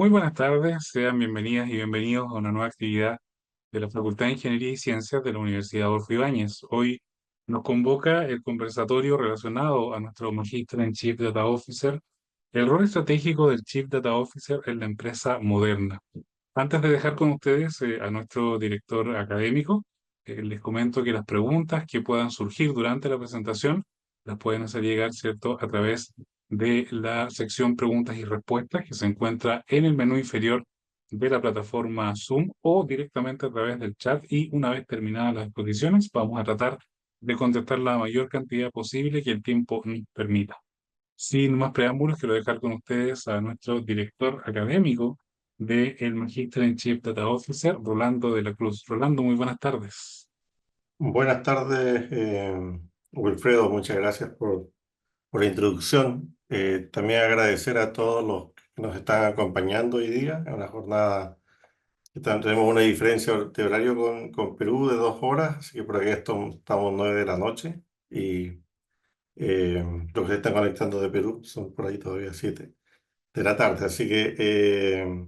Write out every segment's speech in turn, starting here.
Muy buenas tardes, sean bienvenidas y bienvenidos a una nueva actividad de la Facultad de Ingeniería y Ciencias de la Universidad Adolfo Ibáñez. Hoy nos convoca el conversatorio relacionado a nuestro magíster en Chief Data Officer, el rol estratégico del Chief Data Officer en la empresa moderna. Antes de dejar con ustedes a nuestro director académico, les comento que las preguntas que puedan surgir durante la presentación las pueden hacer llegar, ¿cierto?, a través de la sección preguntas y respuestas que se encuentra en el menú inferior de la plataforma Zoom o directamente a través del chat, y una vez terminadas las exposiciones vamos a tratar de contestar la mayor cantidad posible que el tiempo nos permita. Sin más preámbulos, quiero dejar con ustedes a nuestro director académico del Magíster en Chief Data Officer, Rolando de la Cruz. Rolando, muy buenas tardes. Buenas tardes, Wilfredo. Muchas gracias por la introducción. También agradecer a todos los que nos están acompañando hoy día en una jornada que tenemos una diferencia de horario con Perú de 2 horas, así que por aquí estamos 9 de la noche y los que se están conectando de Perú son por ahí todavía 7 de la tarde. Así que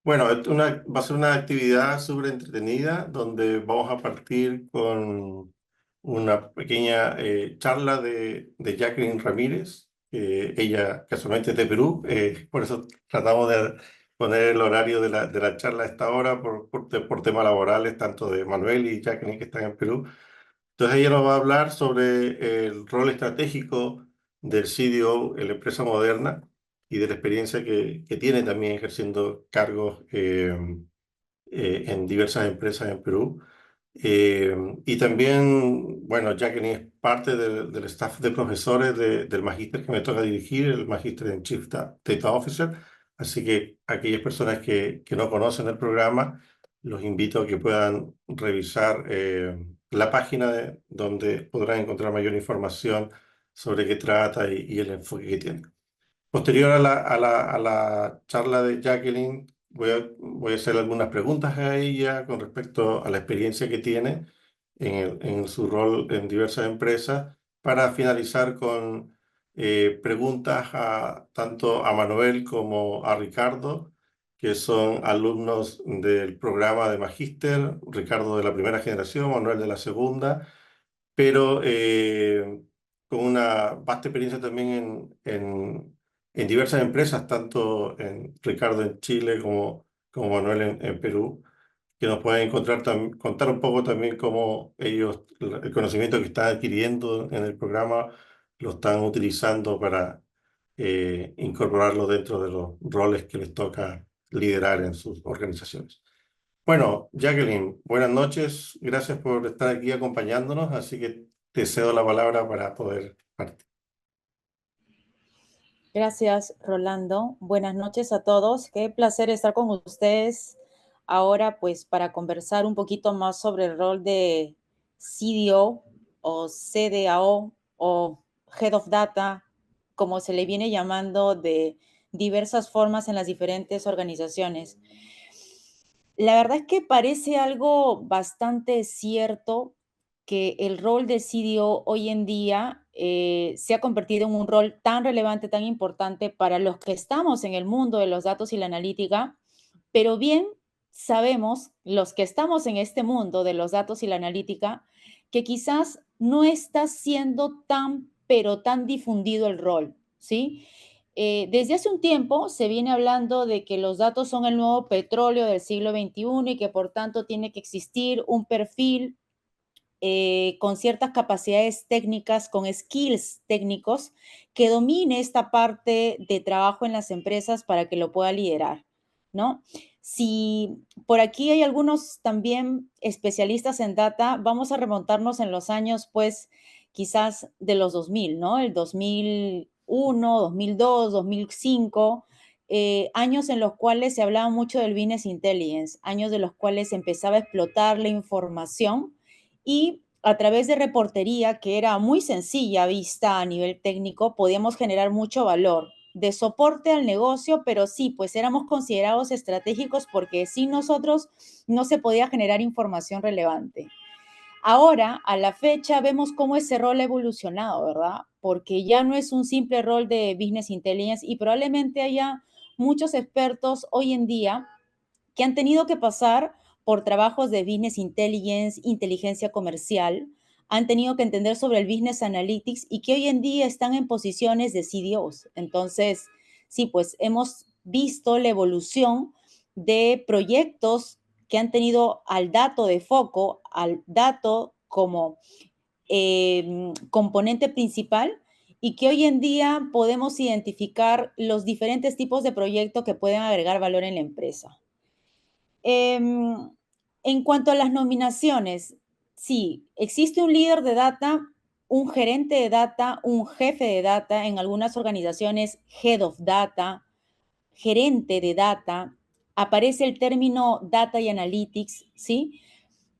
bueno, va a ser una actividad súper entretenida donde vamos a partir con una pequeña charla de Jacqueline Ramírez. Ella casualmente es de Perú, por eso tratamos de poner el horario de la charla a esta hora por temas laborales, tanto de Manuel y Jacqueline que están en Perú. Entonces ella nos va a hablar sobre el rol estratégico del CDO en la empresa moderna y de la experiencia que tiene también ejerciendo cargos en diversas empresas en Perú. Y también, bueno, Jacqueline es parte del staff de profesores del magíster que me toca dirigir, el magíster en Chief Data Officer. Así que aquellas personas que no conocen el programa, los invito a que puedan revisar la página donde podrán encontrar mayor información sobre qué trata y el enfoque que tiene. Posterior a la charla de Jacqueline, voy a hacer algunas preguntas a ella con respecto a la experiencia que tiene en su rol en diversas empresas, para finalizar con preguntas tanto a Manuel como a Ricardo, que son alumnos del programa de Magíster, Ricardo de la primera generación, Manuel de la segunda, pero con una vasta experiencia también en diversas empresas, tanto en Ricardo en Chile como Manuel en Perú, que nos pueden contar un poco también cómo ellos, el conocimiento que están adquiriendo en el programa, lo están utilizando para incorporarlo dentro de los roles que les toca liderar en sus organizaciones. Bueno, Jacqueline, buenas noches. Gracias por estar aquí acompañándonos. Así que te cedo la palabra para poder partir. Gracias, Rolando. Buenas noches a todos. Qué placer estar con ustedes ahora, pues, para conversar un poquito más sobre el rol de CDO o CDAO o Head of Data, como se le viene llamando de diversas formas en las diferentes organizaciones. La verdad es que parece algo bastante cierto que el rol de CDO hoy en día se ha convertido en un rol tan relevante, tan importante para los que estamos en el mundo de los datos y la analítica, pero bien sabemos, los que estamos en este mundo de los datos y la analítica, que quizás no está siendo tan, pero tan difundido el rol, ¿sí? Desde hace un tiempo se viene hablando de que los datos son el nuevo petróleo del siglo XXI y que por tanto tiene que existir un perfil con ciertas capacidades técnicas, con skills técnicos, que domine esta parte de trabajo en las empresas para que lo pueda liderar, ¿no? Si por aquí hay algunos también especialistas en data, vamos a remontarnos en los años, pues, quizás de los 2000, ¿no? El 2001, 2002, 2005, años en los cuales se hablaba mucho del business intelligence, años de los cuales se empezaba a explotar la información y a través de reportería, que era muy sencilla vista a nivel técnico, podíamos generar mucho valor de soporte al negocio, pero sí, pues éramos considerados estratégicos porque sin nosotros no se podía generar información relevante. Ahora, a la fecha, vemos cómo ese rol ha evolucionado, ¿verdad? Porque ya no es un simple rol de business intelligence y probablemente haya muchos expertos hoy en día que han tenido que pasar por trabajos de business intelligence, inteligencia comercial, han tenido que entender sobre el business analytics y que hoy en día están en posiciones de CDOs. Entonces, sí, pues hemos visto la evolución de proyectos que han tenido al dato de foco, al dato como componente principal y que hoy en día podemos identificar los diferentes tipos de proyectos que pueden agregar valor en la empresa. En cuanto a las nominaciones, sí, existe un líder de data, un gerente de data, un jefe de data, en algunas organizaciones, head of data, gerente de data, aparece el término data y analytics, ¿sí?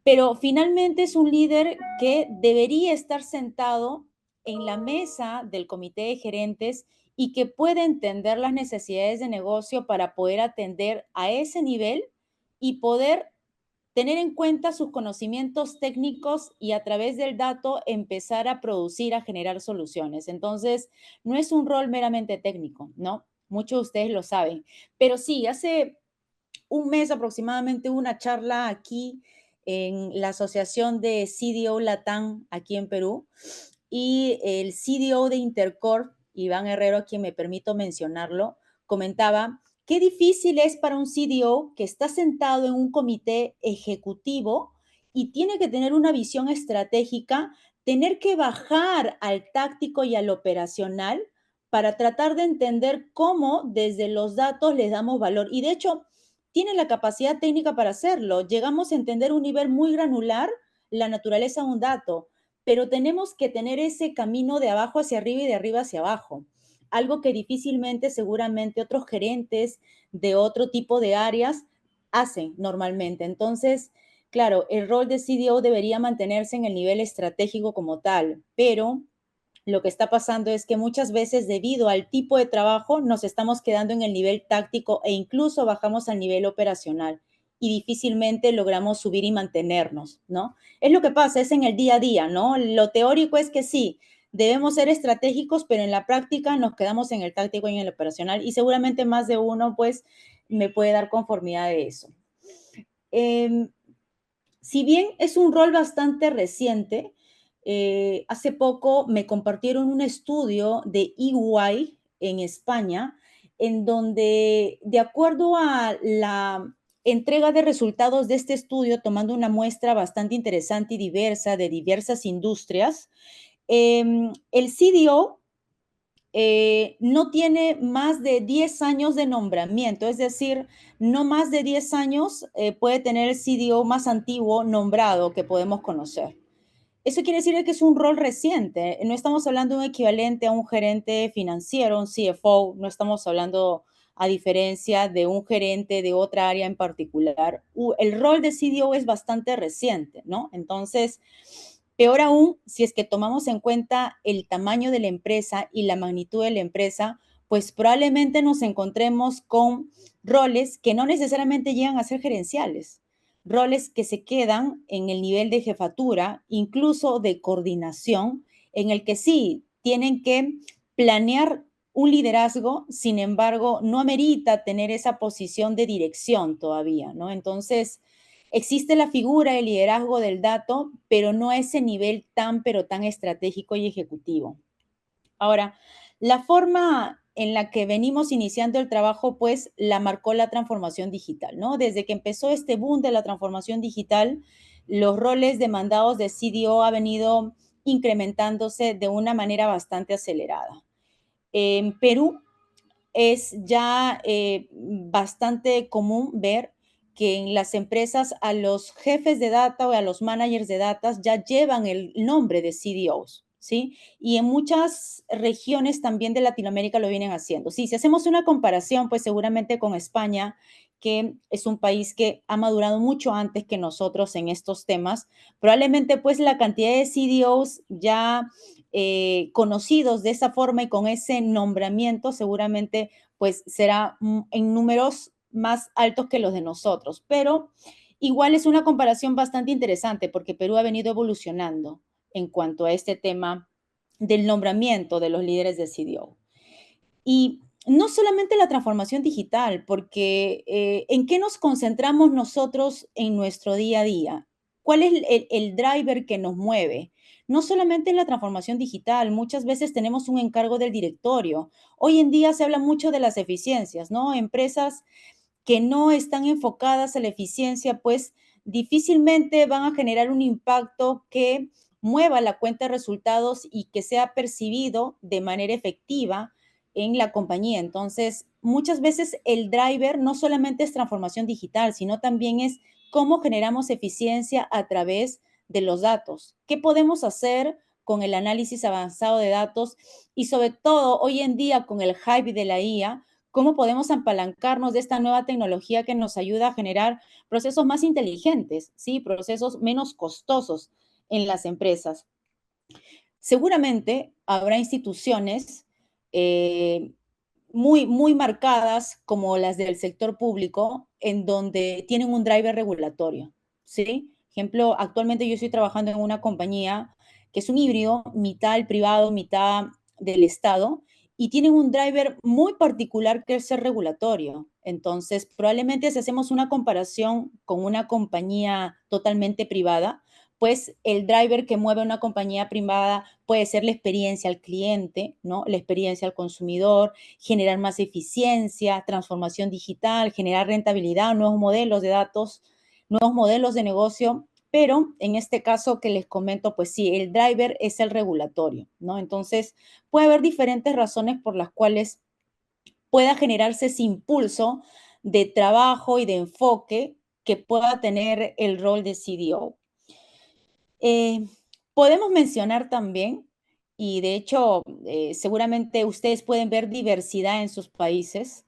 Pero finalmente es un líder que debería estar sentado en la mesa del comité de gerentes y que puede entender las necesidades de negocio para poder atender a ese nivel y poder tener en cuenta sus conocimientos técnicos y a través del dato empezar a producir, a generar soluciones. Entonces, no es un rol meramente técnico, ¿no? Muchos de ustedes lo saben. Pero sí, hace un mes aproximadamente hubo una charla aquí en la Asociación de CDO Latam aquí en Perú y el CDO de Intercorp, Iván Herrero, a quien me permito mencionarlo, comentaba qué difícil es para un CDO que está sentado en un comité ejecutivo y tiene que tener una visión estratégica, tener que bajar al táctico y al operacional para tratar de entender cómo desde los datos les damos valor. Y de hecho, tiene la capacidad técnica para hacerlo. Llegamos a entender un nivel muy granular la naturaleza de un dato, pero tenemos que tener ese camino de abajo hacia arriba y de arriba hacia abajo. Algo que difícilmente, seguramente, otros gerentes de otro tipo de áreas hacen normalmente. Entonces, claro, el rol de CDO debería mantenerse en el nivel estratégico como tal, pero lo que está pasando es que muchas veces debido al tipo de trabajo nos estamos quedando en el nivel táctico e incluso bajamos al nivel operacional y difícilmente logramos subir y mantenernos, ¿no? Es lo que pasa, es en el día a día, ¿no? Lo teórico es que sí, debemos ser estratégicos, pero en la práctica nos quedamos en el táctico y en el operacional y seguramente más de uno, pues, me puede dar conformidad de eso. Si bien es un rol bastante reciente, hace poco me compartieron un estudio de EY en España, en donde, de acuerdo a la entrega de resultados de este estudio, tomando una muestra bastante interesante y diversa de diversas industrias, el CDO no tiene más de 10 años de nombramiento, es decir, no más de 10 años puede tener el CDO más antiguo nombrado que podemos conocer. Eso quiere decir que es un rol reciente. No estamos hablando de un equivalente a un gerente financiero, un CFO, no estamos hablando a diferencia de un gerente de otra área en particular. El rol de CDO es bastante reciente, ¿no? Entonces, peor aún, si es que tomamos en cuenta el tamaño de la empresa y la magnitud de la empresa, pues probablemente nos encontremos con roles que no necesariamente llegan a ser gerenciales, roles que se quedan en el nivel de jefatura, incluso de coordinación, en el que sí tienen que planear un liderazgo, sin embargo, no amerita tener esa posición de dirección todavía, ¿no? Entonces, existe la figura de liderazgo del dato, pero no a ese nivel tan, pero tan estratégico y ejecutivo. Ahora, la forma en la que venimos iniciando el trabajo, pues la marcó la transformación digital, ¿no? Desde que empezó este boom de la transformación digital, los roles demandados de CDO ha venido incrementándose de una manera bastante acelerada. En Perú es ya bastante común ver que en las empresas a los jefes de data o a los managers de data ya llevan el nombre de CDOs, ¿sí? Y en muchas regiones también de Latinoamérica lo vienen haciendo. Sí, si hacemos una comparación, pues seguramente con España, que es un país que ha madurado mucho antes que nosotros en estos temas, probablemente pues la cantidad de CDOs ya conocidos de esa forma y con ese nombramiento seguramente pues será en números más altos que los de nosotros, pero igual es una comparación bastante interesante porque Perú ha venido evolucionando en cuanto a este tema del nombramiento de los líderes de CDO. Y no solamente la transformación digital, porque ¿en qué nos concentramos nosotros en nuestro día a día? ¿Cuál es el driver que nos mueve? No solamente en la transformación digital, muchas veces tenemos un encargo del directorio. Hoy en día se habla mucho de las eficiencias, ¿no? Empresas que no están enfocadas a la eficiencia, pues difícilmente van a generar un impacto que mueva la cuenta de resultados y que sea percibido de manera efectiva en la compañía. Entonces, muchas veces el driver no solamente es transformación digital, sino también es cómo generamos eficiencia a través de los datos. ¿Qué podemos hacer con el análisis avanzado de datos? Y sobre todo, hoy en día, con el hype de la IA, cómo podemos apalancarnos de esta nueva tecnología que nos ayuda a generar procesos más inteligentes, ¿sí? Procesos menos costosos en las empresas. Seguramente habrá instituciones muy marcadas como las del sector público en donde tienen un driver regulatorio, ¿sí? Ejemplo, actualmente yo estoy trabajando en una compañía que es un híbrido, mitad el privado, mitad del Estado, y tienen un driver muy particular que es el regulatorio. Entonces, probablemente si hacemos una comparación con una compañía totalmente privada, pues el driver que mueve una compañía privada puede ser la experiencia al cliente, ¿no? La experiencia al consumidor, generar más eficiencia, transformación digital, generar rentabilidad, nuevos modelos de datos, nuevos modelos de negocio, pero en este caso que les comento, pues sí, el driver es el regulatorio, ¿no? Entonces, puede haber diferentes razones por las cuales pueda generarse ese impulso de trabajo y de enfoque que pueda tener el rol de CDO. Eh, Podemos mencionar también, y de hecho, seguramente ustedes pueden ver diversidad en sus países,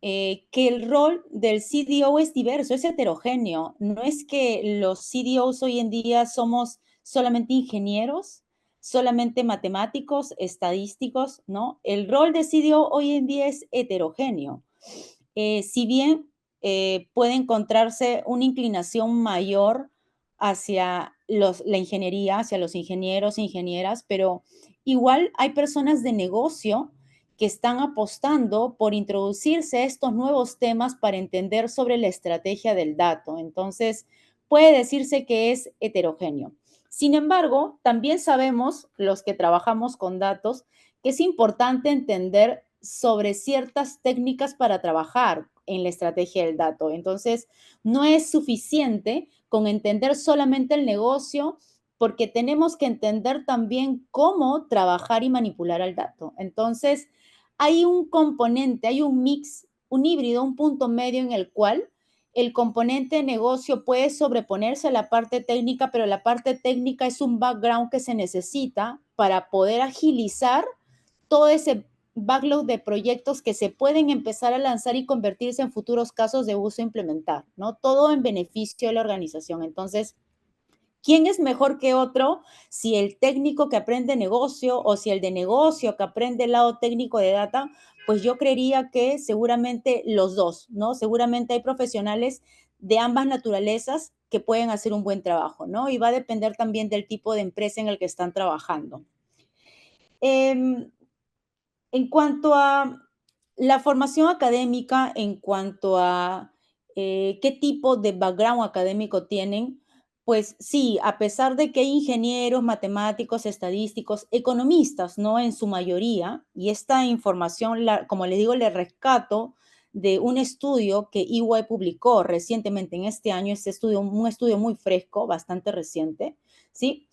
que el rol del CDO es diverso, es heterogéneo. No es que los CDOs hoy en día somos solamente ingenieros, solamente matemáticos, estadísticos, ¿no? El rol de CDO hoy en día es heterogéneo. Si bien puede encontrarse una inclinación mayor hacia la ingeniería, hacia los ingenieros e ingenieras, pero igual hay personas de negocio que están apostando por introducirse a estos nuevos temas para entender sobre la estrategia del dato. Entonces, puede decirse que es heterogéneo. Sin embargo, también sabemos, los que trabajamos con datos, que es importante entender sobre ciertas técnicas para trabajar en la estrategia del dato. Entonces, no es suficiente con entender solamente el negocio, porque tenemos que entender también cómo trabajar y manipular el dato. Entonces, hay un componente, hay un mix, un híbrido, un punto medio en el cual el componente de negocio puede sobreponerse a la parte técnica, pero la parte técnica es un background que se necesita para poder agilizar todo ese backlog de proyectos que se pueden empezar a lanzar y convertirse en futuros casos de uso e implementar, ¿no? Todo en beneficio de la organización. Entonces, ¿quién es mejor que otro? Si el técnico que aprende negocio o si el de negocio que aprende el lado técnico de data, pues yo creería que seguramente los dos, ¿no? Seguramente hay profesionales de ambas naturalezas que pueden hacer un buen trabajo, ¿no? Y va a depender también del tipo de empresa en el que están trabajando. En cuanto a la formación académica, en cuanto a qué tipo de background académico tienen, pues sí, a pesar de que hay ingenieros, matemáticos, estadísticos, economistas, ¿no? En su mayoría, y esta información, como les digo, le rescato de un estudio que EY publicó recientemente en este año, este estudio, un estudio muy fresco, bastante reciente, ¿sí?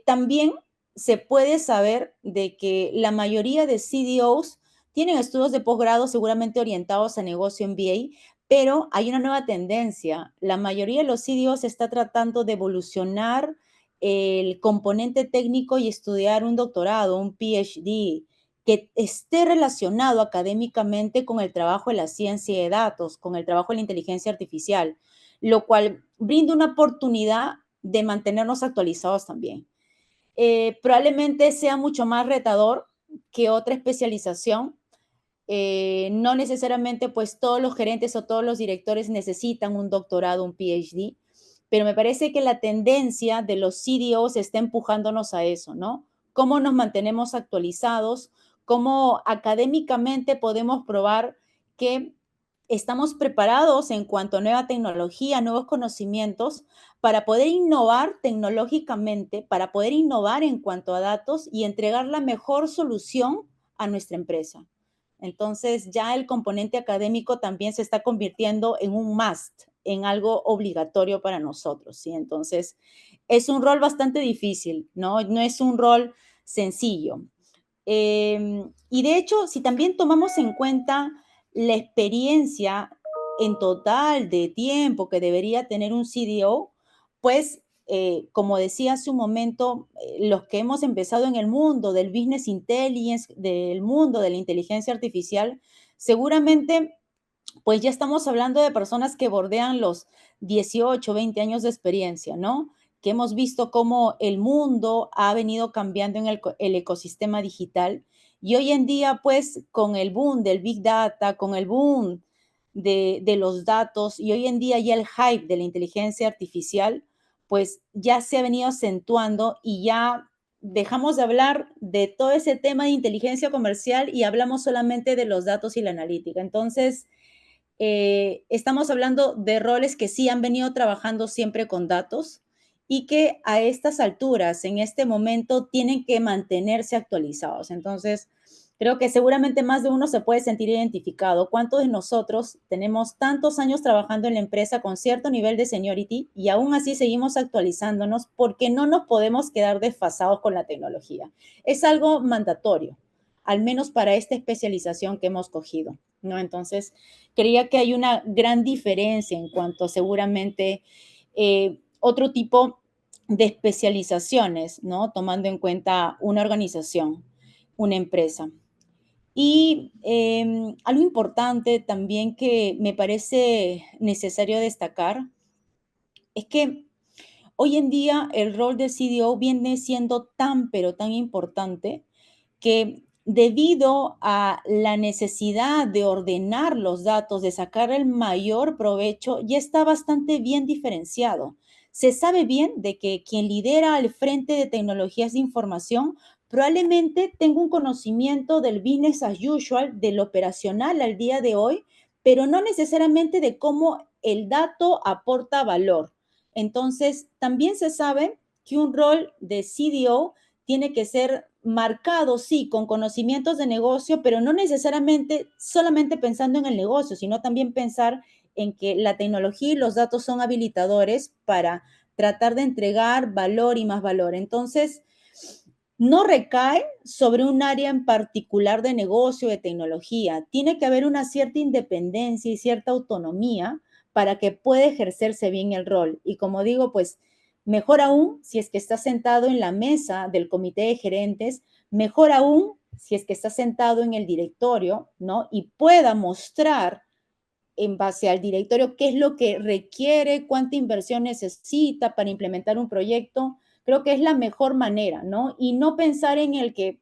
También se puede saber de que la mayoría de CDOs tienen estudios de posgrado seguramente orientados a negocio MBA, pero hay una nueva tendencia. La mayoría de los CDOs está tratando de evolucionar el componente técnico y estudiar un doctorado, un PhD, que esté relacionado académicamente con el trabajo de la ciencia de datos, con el trabajo de la inteligencia artificial, lo cual brinda una oportunidad de mantenernos actualizados también. Probablemente sea mucho más retador que otra especialización. No necesariamente pues todos los gerentes o todos los directores necesitan un doctorado, un PhD, pero me parece que la tendencia de los CDOs está empujándonos a eso, ¿no? ¿Cómo nos mantenemos actualizados? cómo académicamente podemos probar que estamos preparados en cuanto a nueva tecnología, nuevos conocimientos, para poder innovar tecnológicamente, para poder innovar en cuanto a datos y entregar la mejor solución a nuestra empresa. Entonces, ya el componente académico también se está convirtiendo en un must, en algo obligatorio para nosotros, ¿sí? Entonces, es un rol bastante difícil, ¿no? No es un rol sencillo. Y de hecho, si también tomamos en cuenta la experiencia en total de tiempo que debería tener un CDO, pues, como decía hace un momento, los que hemos empezado en el mundo del business intelligence, del mundo de la inteligencia artificial, seguramente, pues ya estamos hablando de personas que bordean los 18, 20 años de experiencia, ¿no? Que hemos visto cómo el mundo ha venido cambiando en el ecosistema digital y hoy en día, pues, con el boom del Big Data, con el boom de los datos y hoy en día ya el hype de la inteligencia artificial, pues ya se ha venido acentuando y ya dejamos de hablar de todo ese tema de inteligencia comercial y hablamos solamente de los datos y la analítica. Entonces, estamos hablando de roles que sí han venido trabajando siempre con datos y que a estas alturas, en este momento, tienen que mantenerse actualizados. Entonces, creo que seguramente más de uno se puede sentir identificado. ¿Cuántos de nosotros tenemos tantos años trabajando en la empresa con cierto nivel de seniority y aún así seguimos actualizándonos porque no nos podemos quedar desfasados con la tecnología? Es algo mandatorio, al menos para esta especialización que hemos cogido, ¿no? Entonces, creía que hay una gran diferencia en cuanto a seguramente otro tipo de especializaciones, ¿no? Tomando en cuenta una organización, una empresa. Y algo importante también que me parece necesario destacar es que hoy en día el rol de CDO viene siendo tan, pero tan importante que debido a la necesidad de ordenar los datos, de sacar el mayor provecho, ya está bastante bien diferenciado. Se sabe bien de que quien lidera al frente de tecnologías de información probablemente tenga un conocimiento del business as usual, del operacional al día de hoy, pero no necesariamente de cómo el dato aporta valor. Entonces, también se sabe que un rol de CDO tiene que ser marcado, sí, con conocimientos de negocio, pero no necesariamente solamente pensando en el negocio, sino también pensar en que la tecnología y los datos son habilitadores para tratar de entregar valor y más valor. Entonces, no recae sobre un área en particular de negocio, de tecnología. Tiene que haber una cierta independencia y cierta autonomía para que pueda ejercerse bien el rol. Y como digo, pues mejor aún si es que está sentado en la mesa del comité de gerentes, mejor aún si es que está sentado en el directorio, ¿no? Y pueda mostrar en base al directorio qué es lo que requiere, cuánta inversión necesita para implementar un proyecto. Creo que es la mejor manera, ¿no? Y no pensar en el que,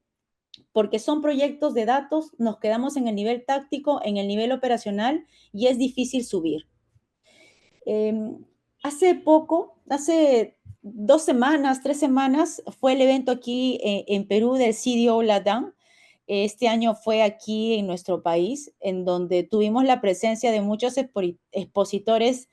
porque son proyectos de datos, nos quedamos en el nivel táctico, en el nivel operacional y es difícil subir. Hace poco, hace 2 semanas, 3 semanas, fue el evento aquí en Perú del CDO Latam. Este año fue aquí en nuestro país, en donde tuvimos la presencia de muchos expositores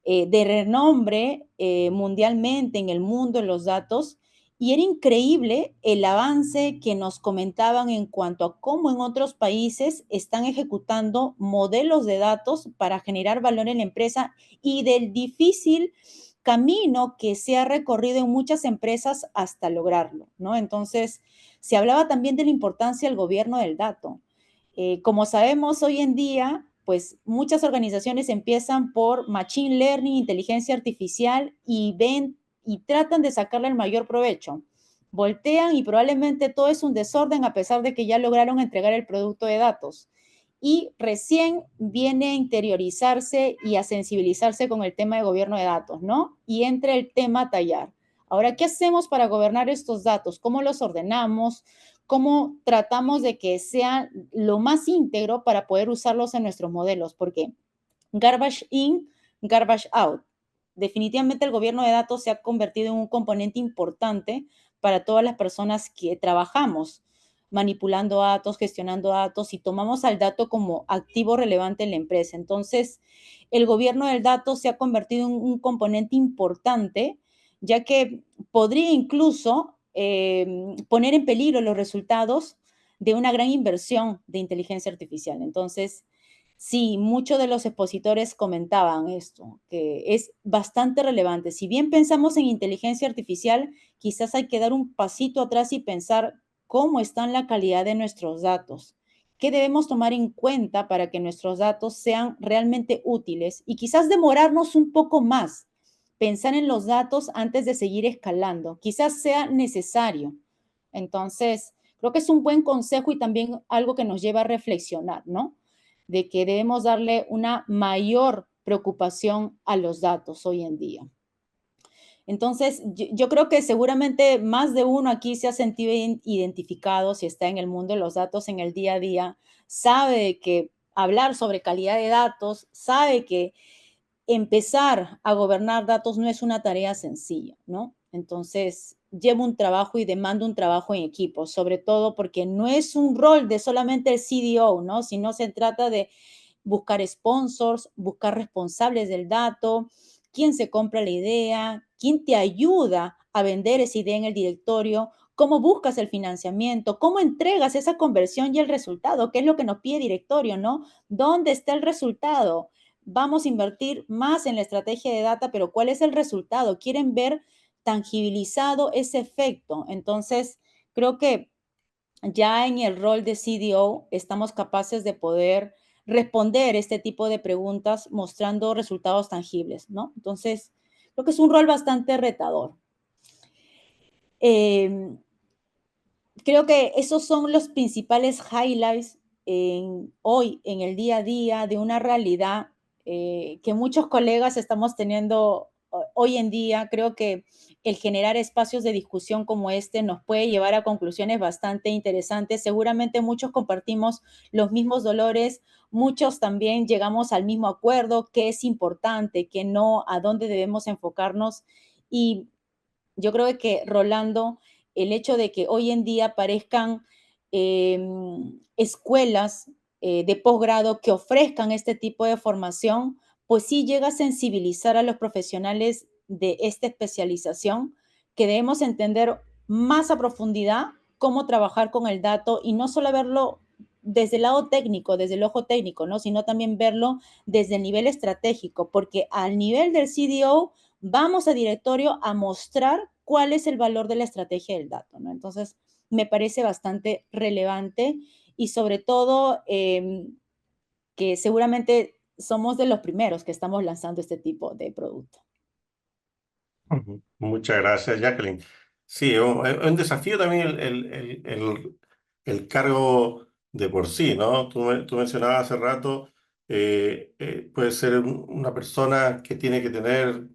de renombre mundialmente en el mundo, en los datos, y era increíble el avance que nos comentaban en cuanto a cómo en otros países están ejecutando modelos de datos para generar valor en la empresa y del difícil camino que se ha recorrido en muchas empresas hasta lograrlo, ¿no? Entonces, se hablaba también de la importancia del gobierno del dato. Como sabemos hoy en día, pues muchas organizaciones empiezan por machine learning, inteligencia artificial y ven y tratan de sacarle el mayor provecho. Voltean y probablemente todo es un desorden a pesar de que ya lograron entregar el producto de datos. Y recién viene a interiorizarse y a sensibilizarse con el tema de gobierno de datos, ¿no? Y entra el tema a tallar. Ahora, ¿qué hacemos para gobernar estos datos? ¿Cómo los ordenamos? ¿Cómo tratamos de que sean lo más íntegro para poder usarlos en nuestros modelos? Porque garbage in, garbage out. Definitivamente el gobierno de datos se ha convertido en un componente importante para todas las personas que trabajamos manipulando datos, gestionando datos y tomamos al dato como activo relevante en la empresa. Entonces, el gobierno del dato se ha convertido en un componente importante, ya que podría incluso poner en peligro los resultados de una gran inversión de inteligencia artificial. Entonces, sí, muchos de los expositores comentaban esto, que es bastante relevante. Si bien pensamos en inteligencia artificial, quizás hay que dar un pasito atrás y pensar cómo está la calidad de nuestros datos, qué debemos tomar en cuenta para que nuestros datos sean realmente útiles y quizás demorarnos un poco más, pensar en los datos antes de seguir escalando, quizás sea necesario. Entonces, creo que es un buen consejo y también algo que nos lleva a reflexionar, ¿no? De que debemos darle una mayor preocupación a los datos hoy en día. Entonces, yo creo que seguramente más de uno aquí se ha sentido identificado, si está en el mundo de los datos en el día a día, sabe que hablar sobre calidad de datos, sabe que empezar a gobernar datos no es una tarea sencilla, ¿no? Entonces, lleva un trabajo y demanda un trabajo en equipo, sobre todo porque no es un rol de solamente el CDO, ¿no? Sino se trata de buscar sponsors, buscar responsables del dato, quién se compra la idea, quién te ayuda a vender esa idea en el directorio, cómo buscas el financiamiento, cómo entregas esa conversión y el resultado, qué es lo que nos pide directorio, ¿no? ¿Dónde está el resultado? Vamos a invertir más en la estrategia de data, pero ¿cuál es el resultado? Quieren ver tangibilizado ese efecto. Entonces, creo que ya en el rol de CDO estamos capaces de poder responder este tipo de preguntas mostrando resultados tangibles, ¿no? Entonces, creo que es un rol bastante retador. Creo que esos son los principales highlights hoy, en el día a día, de una realidad que muchos colegas estamos teniendo hoy en día. Creo que el generar espacios de discusión como este nos puede llevar a conclusiones bastante interesantes. Seguramente muchos compartimos los mismos dolores, muchos también llegamos al mismo acuerdo, qué es importante, qué no, a dónde debemos enfocarnos. Y yo creo que, Rolando, el hecho de que hoy en día aparezcan escuelas de posgrado que ofrezcan este tipo de formación, pues sí llega a sensibilizar a los profesionales de esta especialización, que debemos entender más a profundidad cómo trabajar con el dato y no solo verlo desde el lado técnico, desde el ojo técnico, ¿no? Sino también verlo desde el nivel estratégico, porque al nivel del CDO vamos a directorio a mostrar cuál es el valor de la estrategia del dato, ¿no? Entonces, me parece bastante relevante y sobre todo que seguramente somos de los primeros que estamos lanzando este tipo de producto. Ujú. Muchas gracias, Jacqueline. Sí, es un desafío también el cargo de por sí, ¿no? Tú mencionabas hace rato, puede ser una persona que tiene que tener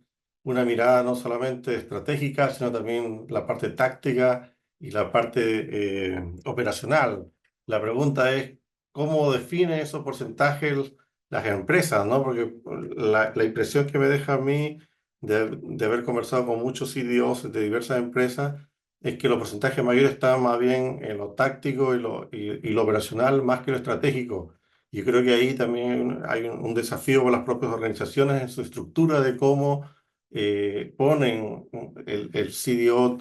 una mirada no solamente estratégica, sino también la parte táctica y la parte operacional. La pregunta es, ¿cómo define esos porcentajes las empresas, ¿no? Porque la impresión que me deja a mí de haber conversado con muchos CEOs de diversas empresas, es que los porcentajes mayores están más bien en lo táctico y lo operacional más que lo estratégico. Yo creo que ahí también hay un desafío para las propias organizaciones en su estructura de cómo ponen el CDO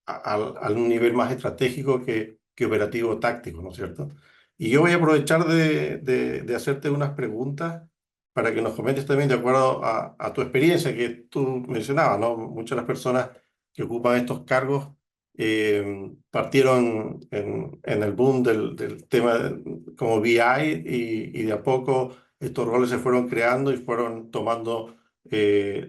a un nivel más estratégico que operativo táctico, ¿no es cierto? Y yo voy a aprovechar de hacerte unas preguntas para que nos comentes también de acuerdo a tu experiencia que tú mencionabas, ¿no? Muchas de las personas que ocupan estos cargos partieron en el boom del tema como BI y de a poco estos roles se fueron creando y fueron tomando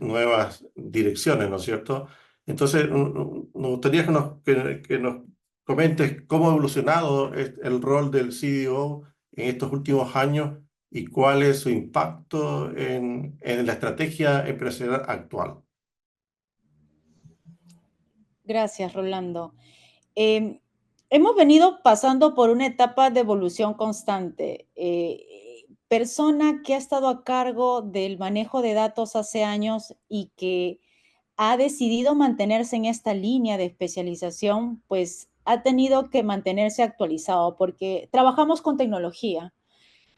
nuevas direcciones, ¿no es cierto? Entonces, nos gustaría que nos comentes cómo ha evolucionado el rol del CDO en estos últimos años y cuál es su impacto en la estrategia empresarial actual. Gracias, Rolando. Eh, Hemos venido pasando por una etapa de evolución constante. Persona que ha estado a cargo del manejo de datos hace años y que ha decidido mantenerse en esta línea de especialización, pues ha tenido que mantenerse actualizado porque trabajamos con tecnología.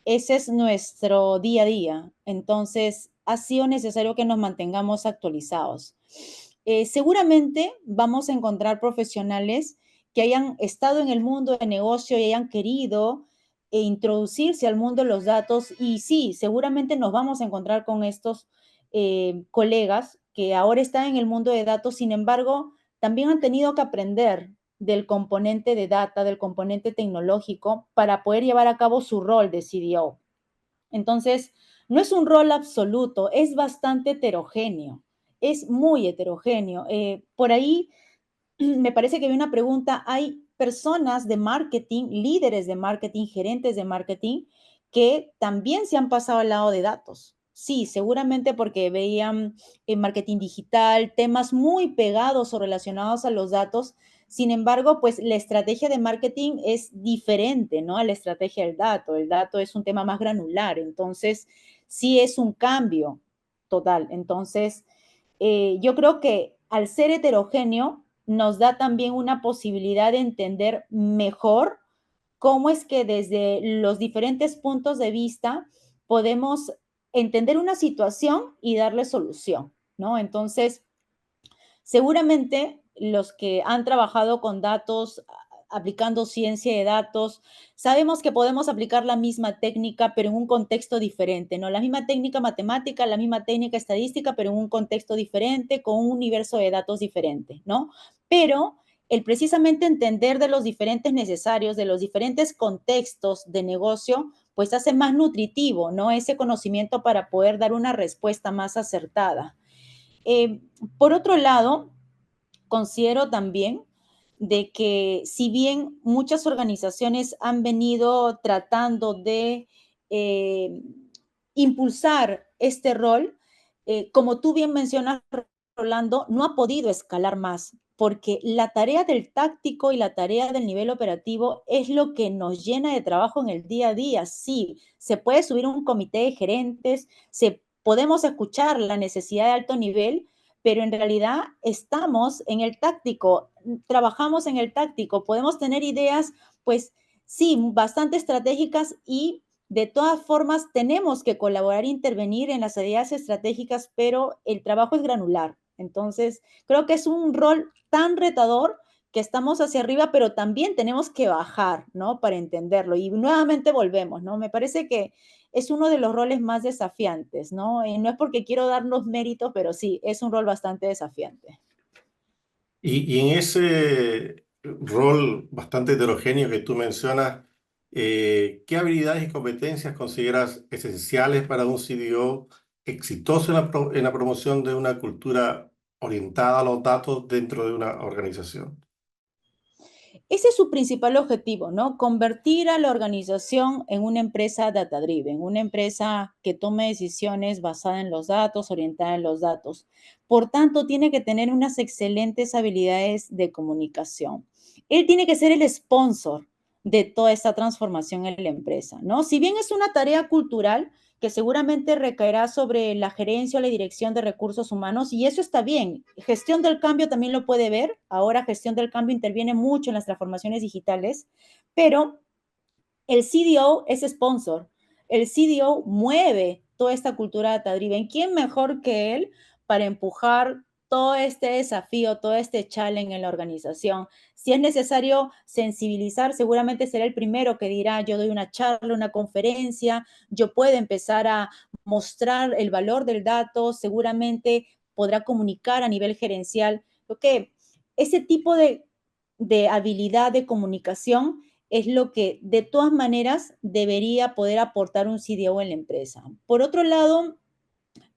Ese es nuestro día a día. Entonces, ha sido necesario que nos mantengamos actualizados. Seguramente vamos a encontrar profesionales que hayan estado en el mundo de negocio y hayan querido introducirse al mundo de los datos. Y sí, seguramente nos vamos a encontrar con estos colegas que ahora están en el mundo de datos. Sin embargo, también han tenido que aprender del componente de data, del componente tecnológico, para poder llevar a cabo su rol de CDO. Entonces, no es un rol absoluto, es bastante heterogéneo, es muy heterogéneo. Por ahí me parece que hay una pregunta, hay personas de marketing, líderes de marketing, gerentes de marketing, que también se han pasado al lado de datos. Sí, seguramente porque veían en marketing digital temas muy pegados o relacionados a los datos. Sin embargo, pues la estrategia de marketing es diferente, ¿no? A la estrategia del dato. El dato es un tema más granular, entonces sí es un cambio total. Entonces, yo creo que al ser heterogéneo, nos da también una posibilidad de entender mejor cómo es que desde los diferentes puntos de vista podemos entender una situación y darle solución, ¿no? Entonces, seguramente los que han trabajado con datos, aplicando ciencia de datos, sabemos que podemos aplicar la misma técnica, pero en un contexto diferente, ¿no? La misma técnica matemática, la misma técnica estadística, pero en un contexto diferente, con un universo de datos diferente, ¿no? Pero el precisamente entender de los diferentes necesarios, de los diferentes contextos de negocio, pues hace más nutritivo, ¿no? Ese conocimiento para poder dar una respuesta más acertada. Eh, por otro lado, considero también de que si bien muchas organizaciones han venido tratando de eh, impulsar este rol, como tú bien mencionas, Rolando, no ha podido escalar más, porque la tarea del táctico y la tarea del nivel operativo es lo que nos llena de trabajo en el día a día. Sí, se puede subir un comité de gerentes, podemos escuchar la necesidad de alto nivel, pero en realidad estamos en el táctico, trabajamos en el táctico, podemos tener ideas, pues sí, bastante estratégicas y de todas formas tenemos que colaborar e intervenir en las ideas estratégicas, pero el trabajo es granular. Entonces, creo que es un rol tan retador que estamos hacia arriba, pero también tenemos que bajar, ¿no? Para entenderlo. Y nuevamente volvemos, ¿no? Me parece que es uno de los roles más desafiantes, ¿no? Y no es porque quiero darnos méritos, pero sí, es un rol bastante desafiante. Y en ese rol bastante heterogéneo que tú mencionas, ¿qué habilidades y competencias consideras esenciales para un CDO exitoso en la promoción de una cultura orientada a los datos dentro de una organización? Ese es su principal objetivo, ¿no? Convertir a la organización en una empresa data-driven, una empresa que tome decisiones basadas en los datos, orientada en los datos. Por tanto, tiene que tener unas excelentes habilidades de comunicación. Él tiene que ser el sponsor de toda esta transformación en la empresa, ¿no? Si bien es una tarea cultural, que seguramente recaerá sobre la gerencia o la dirección de recursos humanos, y eso está bien. Gestión del cambio también lo puede ver. Ahora gestión del cambio interviene mucho en las transformaciones digitales, pero el CDO es sponsor. El CDO mueve toda esta cultura data-driven. ¿Quién mejor que él para empujar todo este desafío, todo este challenge en la organización? Si es necesario sensibilizar, seguramente será el primero que dirá, yo doy una charla, una conferencia, yo puedo empezar a mostrar el valor del dato, seguramente podrá comunicar a nivel gerencial. Lo que ese tipo de habilidad de comunicación es lo que de todas maneras debería poder aportar un CDO en la empresa. Por otro lado,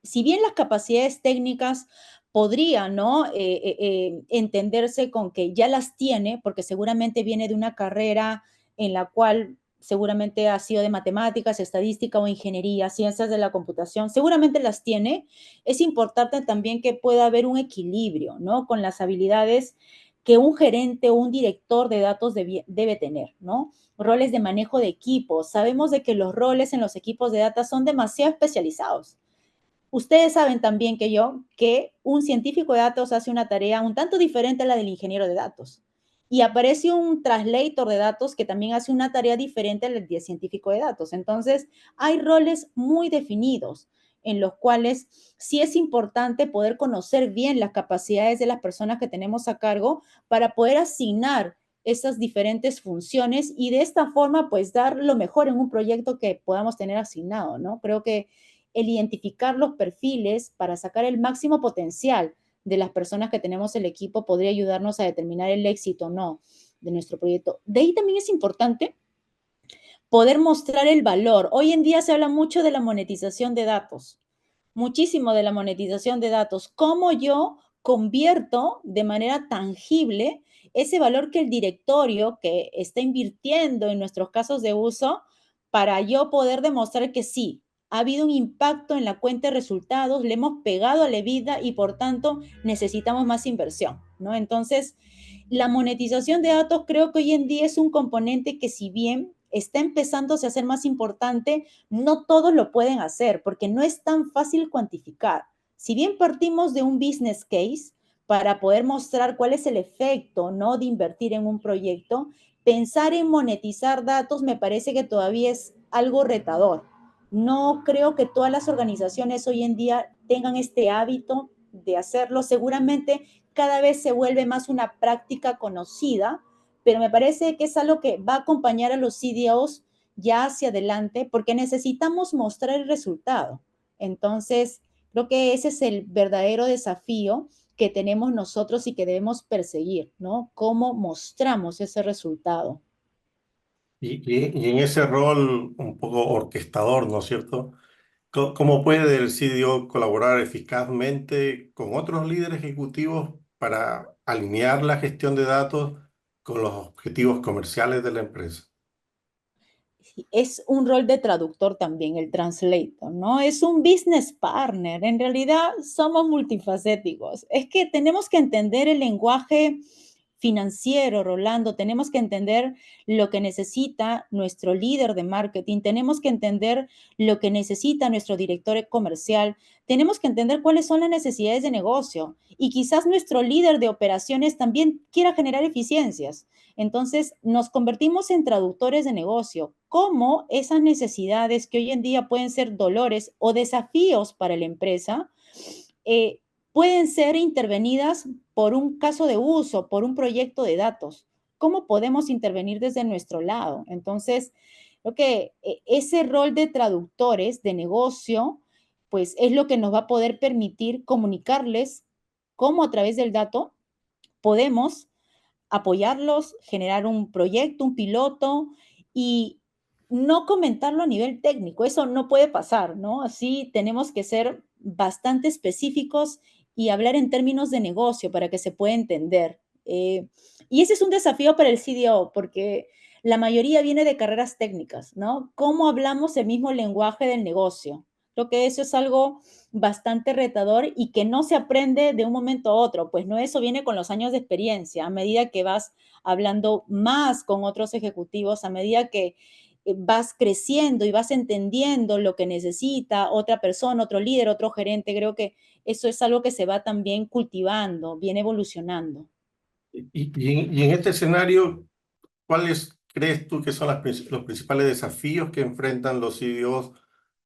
si bien las capacidades técnicas podrían, ¿no? Entenderse con que ya las tiene, porque seguramente viene de una carrera en la cual seguramente ha sido de matemáticas, estadística o ingeniería, ciencias de la computación, seguramente las tiene. Es importante también que pueda haber un equilibrio, ¿no? Con las habilidades que un gerente o un director de datos debe tener, ¿no? Roles de manejo de equipos. Sabemos de que los roles en los equipos de data son demasiado especializados. Ustedes saben también que un científico de datos hace una tarea un tanto diferente a la del ingeniero de datos. y aparece un translator de datos que también hace una tarea diferente al de científico de datos. Entonces, hay roles muy definidos en los cuales sí es importante poder conocer bien las capacidades de las personas que tenemos a cargo para poder asignar esas diferentes funciones y de esta forma, pues, dar lo mejor en un proyecto que podamos tener asignado, ¿no? Creo que el identificar los perfiles para sacar el máximo potencial de las personas que tenemos el equipo podría ayudarnos a determinar el éxito o no de nuestro proyecto. De ahí también es importante poder mostrar el valor. Hoy en día se habla mucho de la monetización de datos, muchísimo de la monetización de datos. ¿Cómo yo convierto de manera tangible ese valor que el directorio que está invirtiendo en nuestros casos de uso para yo poder demostrar que sí, ha habido un impacto en la cuenta de resultados, le hemos pegado a la vida y por tanto necesitamos más inversión, ¿no? Entonces, la monetización de datos creo que hoy en día es un componente que si bien está empezándose a ser más importante, no todos lo pueden hacer porque no es tan fácil cuantificar. Si bien partimos de un business case para poder mostrar cuál es el efecto, ¿no?, de invertir en un proyecto, pensar en monetizar datos me parece que todavía es algo retador. No creo que todas las organizaciones hoy en día tengan este hábito de hacerlo. Seguramente cada vez se vuelve más una práctica conocida, pero me parece que es algo que va a acompañar a los CDOs ya hacia adelante porque necesitamos mostrar el resultado. Entonces, creo que ese es el verdadero desafío que tenemos nosotros y que debemos perseguir, ¿no? ¿Cómo mostramos ese resultado? Y en ese rol un poco orquestador, ¿no es cierto? ¿Cómo puede el CDO colaborar eficazmente con otros líderes ejecutivos para alinear la gestión de datos con los objetivos comerciales de la empresa? Es un rol de traductor también, el translator, ¿no? Es un business partner. En realidad somos multifacéticos. Es que tenemos que entender el lenguaje financiero, Rolando. Tenemos que entender lo que necesita nuestro líder de marketing. Tenemos que entender lo que necesita nuestro director comercial. Tenemos que entender cuáles son las necesidades de negocio. Y quizás nuestro líder de operaciones también quiera generar eficiencias. Entonces, nos convertimos en traductores de negocio. ¿Cómo esas necesidades que hoy en día pueden ser dolores o desafíos para la empresa eh, pueden ser intervenidas por un caso de uso, por un proyecto de datos? ¿Cómo podemos intervenir desde nuestro lado? Entonces, creo que ese rol de traductores de negocio, pues es lo que nos va a poder permitir comunicarles cómo a través del dato podemos apoyarlos, generar un proyecto, un piloto y no comentarlo a nivel técnico. Eso no puede pasar, ¿no? Así tenemos que ser bastante específicos y hablar en términos de negocio para que se pueda entender. Y ese es un desafío para el CDO porque la mayoría viene de carreras técnicas, ¿no? ¿Cómo hablamos el mismo lenguaje del negocio? Creo que eso es algo bastante retador y que no se aprende de un momento a otro, pues no, eso viene con los años de experiencia, a medida que vas hablando más con otros ejecutivos, a medida que vas creciendo y vas entendiendo lo que necesita otra persona, otro líder, otro gerente, creo que eso es algo que se va también cultivando, viene evolucionando. Y en este escenario, ¿cuáles crees tú que son los principales desafíos que enfrentan los CDOs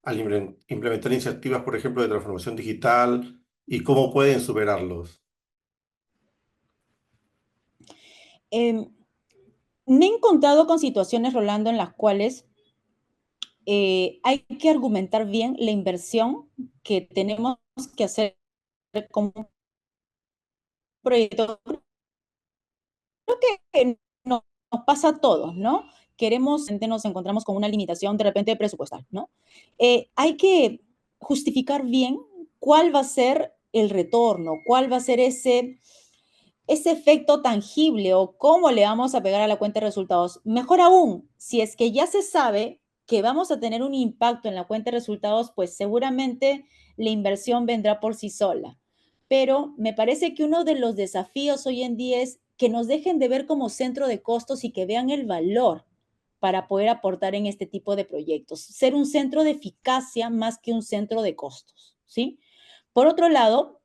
al implementar iniciativas, por ejemplo, de transformación digital y cómo pueden superarlos? Eh, Me he encontrado con situaciones, Rolando, en las cuales hay que argumentar bien la inversión que tenemos que hacer como un proyecto. Creo que nos pasa a todos, ¿no? Queremos, nos encontramos con una limitación de repente presupuestal, ¿no? Hay que justificar bien cuál va a ser el retorno, cuál va a ser ese efecto tangible o cómo le vamos a pegar a la cuenta de resultados. Mejor aún, si es que ya se sabe que vamos a tener un impacto en la cuenta de resultados, pues seguramente la inversión vendrá por sí sola. Pero me parece que uno de los desafíos hoy en día es que nos dejen de ver como centro de costos y que vean el valor para poder aportar en este tipo de proyectos. Ser un centro de eficacia más que un centro de costos, ¿sí? Por otro lado,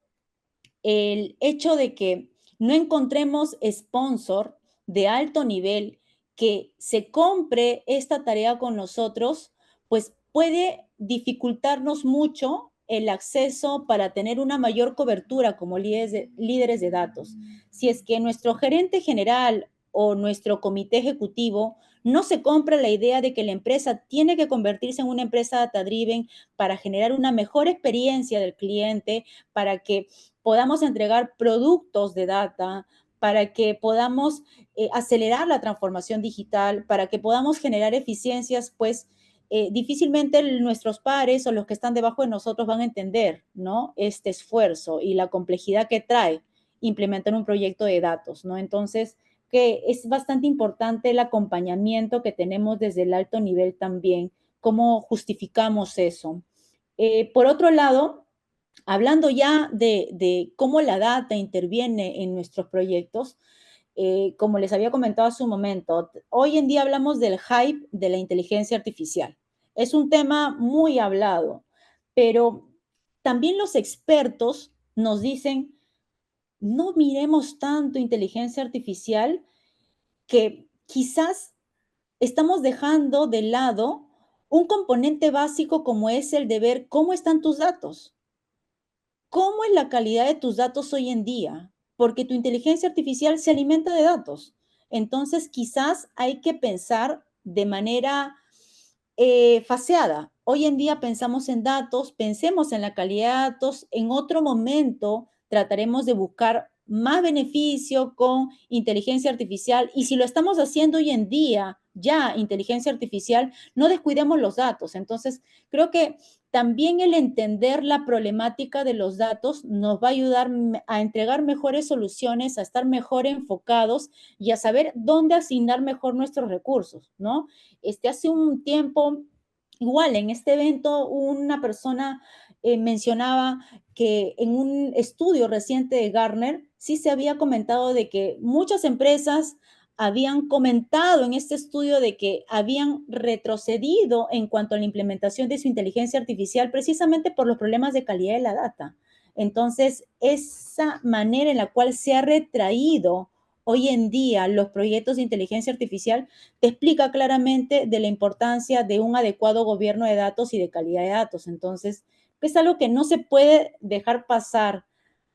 el hecho de que no encontremos sponsor de alto nivel que se compre esta tarea con nosotros, pues puede dificultarnos mucho el acceso para tener una mayor cobertura como líderes de datos. Si es que nuestro gerente general o nuestro comité ejecutivo no se compra la idea de que la empresa tiene que convertirse en una empresa data-driven para generar una mejor experiencia del cliente, para que podamos entregar productos de data, para que podamos acelerar la transformación digital, para que podamos generar eficiencias, pues difícilmente nuestros pares o los que están debajo de nosotros van a entender, ¿no? Este esfuerzo y la complejidad que trae implementar un proyecto de datos, ¿no? Entonces, que es bastante importante el acompañamiento que tenemos desde el alto nivel también, cómo justificamos eso. Por otro lado, hablando ya de cómo la data interviene en nuestros proyectos, como les había comentado hace un momento, hoy en día hablamos del hype de la inteligencia artificial. Es un tema muy hablado, pero también los expertos nos dicen, no miremos tanto inteligencia artificial, que quizás estamos dejando de lado un componente básico como es el de ver cómo están tus datos. ¿Cómo es la calidad de tus datos hoy en día? Porque tu inteligencia artificial se alimenta de datos. Entonces, quizás hay que pensar de manera faseada. Hoy en día pensamos en datos, pensemos en la calidad de datos. En otro momento trataremos de buscar más beneficio con inteligencia artificial. Y si lo estamos haciendo hoy en día, ya inteligencia artificial, no descuidemos los datos. Entonces, creo que también el entender la problemática de los datos nos va a ayudar a entregar mejores soluciones, a estar mejor enfocados y a saber dónde asignar mejor nuestros recursos, ¿no? Hace un tiempo, igual en este evento, una persona mencionaba que en un estudio reciente de Gartner sí se había comentado de que muchas empresas habían comentado en este estudio de que habían retrocedido en cuanto a la implementación de su inteligencia artificial precisamente por los problemas de calidad de la data. Entonces, esa manera en la cual se ha retraído hoy en día los proyectos de inteligencia artificial te explica claramente de la importancia de un adecuado gobierno de datos y de calidad de datos. Entonces, es algo que no se puede dejar pasar,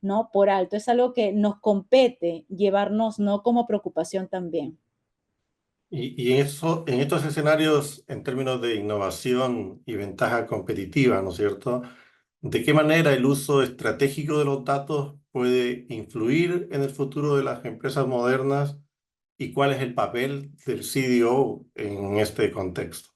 ¿no? Por alto, es algo que nos compete llevarnos, ¿no? Como preocupación también. Y en estos escenarios, en términos de innovación y ventaja competitiva, ¿no es cierto? ¿De qué manera el uso estratégico de los datos puede influir en el futuro de las empresas modernas y cuál es el papel del CDO en este contexto?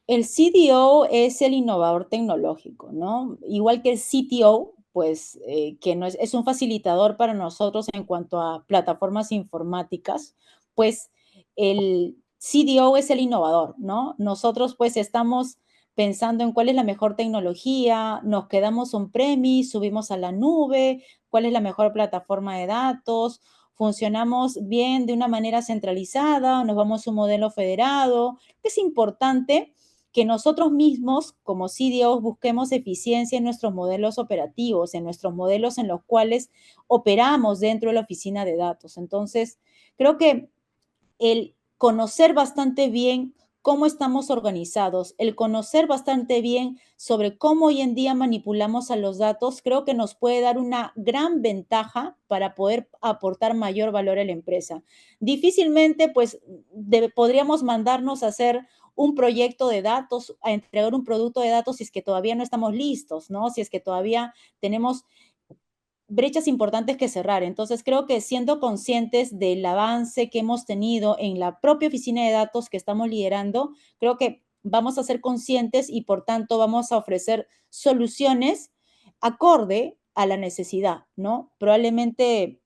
El CDO es el innovador tecnológico, ¿no? Igual que el CTO, pues, que no es un facilitador para nosotros en cuanto a plataformas informáticas, pues el CDO es el innovador, ¿no? Nosotros pues estamos pensando en cuál es la mejor tecnología, nos quedamos on-premise, subimos a la nube, cuál es la mejor plataforma de datos, funcionamos bien de una manera centralizada, nos vamos a un modelo federado. Es importante que nosotros mismos, como CDOs, busquemos eficiencia en nuestros modelos operativos, en nuestros modelos en los cuales operamos dentro de la oficina de datos. Entonces, creo que el conocer bastante bien cómo estamos organizados, el conocer bastante bien sobre cómo hoy en día manipulamos a los datos, creo que nos puede dar una gran ventaja para poder aportar mayor valor a la empresa. Difícilmente, pues, podríamos mandarnos a hacer un proyecto de datos, a entregar un producto de datos si es que todavía no estamos listos, ¿no? Si es que todavía tenemos brechas importantes que cerrar. Entonces, creo que siendo conscientes del avance que hemos tenido en la propia oficina de datos que estamos liderando, creo que vamos a ser conscientes y por tanto vamos a ofrecer soluciones acorde a la necesidad, ¿no? Probablemente